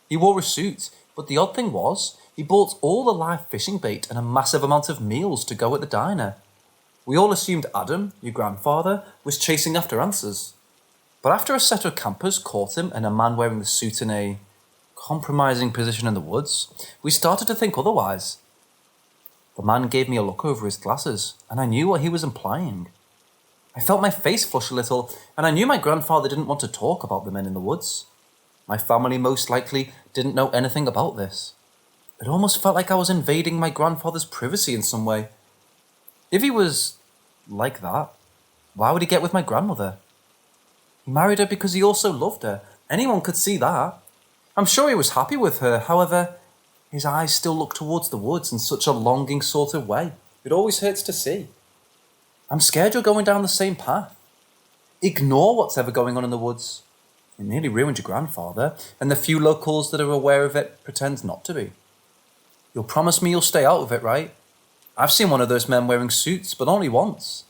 He wore a suit, but the odd thing was, He bought all the live fishing bait and a massive amount of meals to go at the diner. We all assumed Adam, your grandfather, was chasing after answers. But after a set of campers caught him and a man wearing the suit in a compromising position in the woods, we started to think otherwise. The man gave me a look over his glasses, and I knew what he was implying. I felt my face flush a little, and I knew my grandfather didn't want to talk about the men in the woods. My family most likely didn't know anything about this. It almost felt like I was invading my grandfather's privacy in some way. If he was like that, why would he get with my grandmother? He married her because he also loved her. Anyone could see that. I'm sure he was happy with her, however, his eyes still looked towards the woods in such a longing sort of way. It always hurts to see. I'm scared you're going down the same path. Ignore what's ever going on in the woods. It nearly ruined your grandfather, and the few locals that are aware of it pretend not to be. You'll promise me you'll stay out of it, right? I've seen one of those men wearing suits, but only once.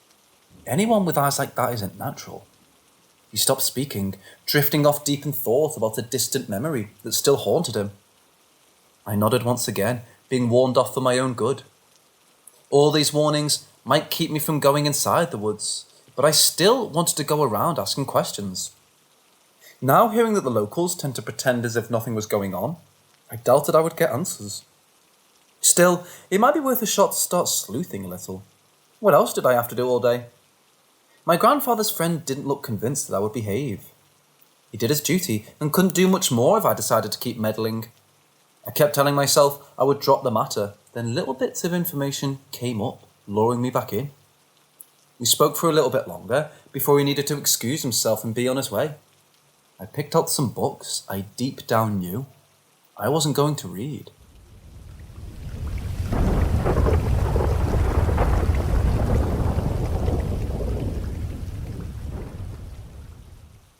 Anyone with eyes like that isn't natural. He stopped speaking, drifting off deep in thought about a distant memory that still haunted him. I nodded once again, being warned off for my own good. All these warnings might keep me from going inside the woods, but I still wanted to go around asking questions. Now hearing that the locals tend to pretend as if nothing was going on, I doubted I would get answers. Still, it might be worth a shot to start sleuthing a little. What else did I have to do all day? My grandfather's friend didn't look convinced that I would behave. He did his duty and couldn't do much more if I decided to keep meddling. I kept telling myself I would drop the matter, then little bits of information came up, luring me back in. We spoke for a little bit longer before he needed to excuse himself and be on his way. I picked out some books I deep down knew I wasn't going to read.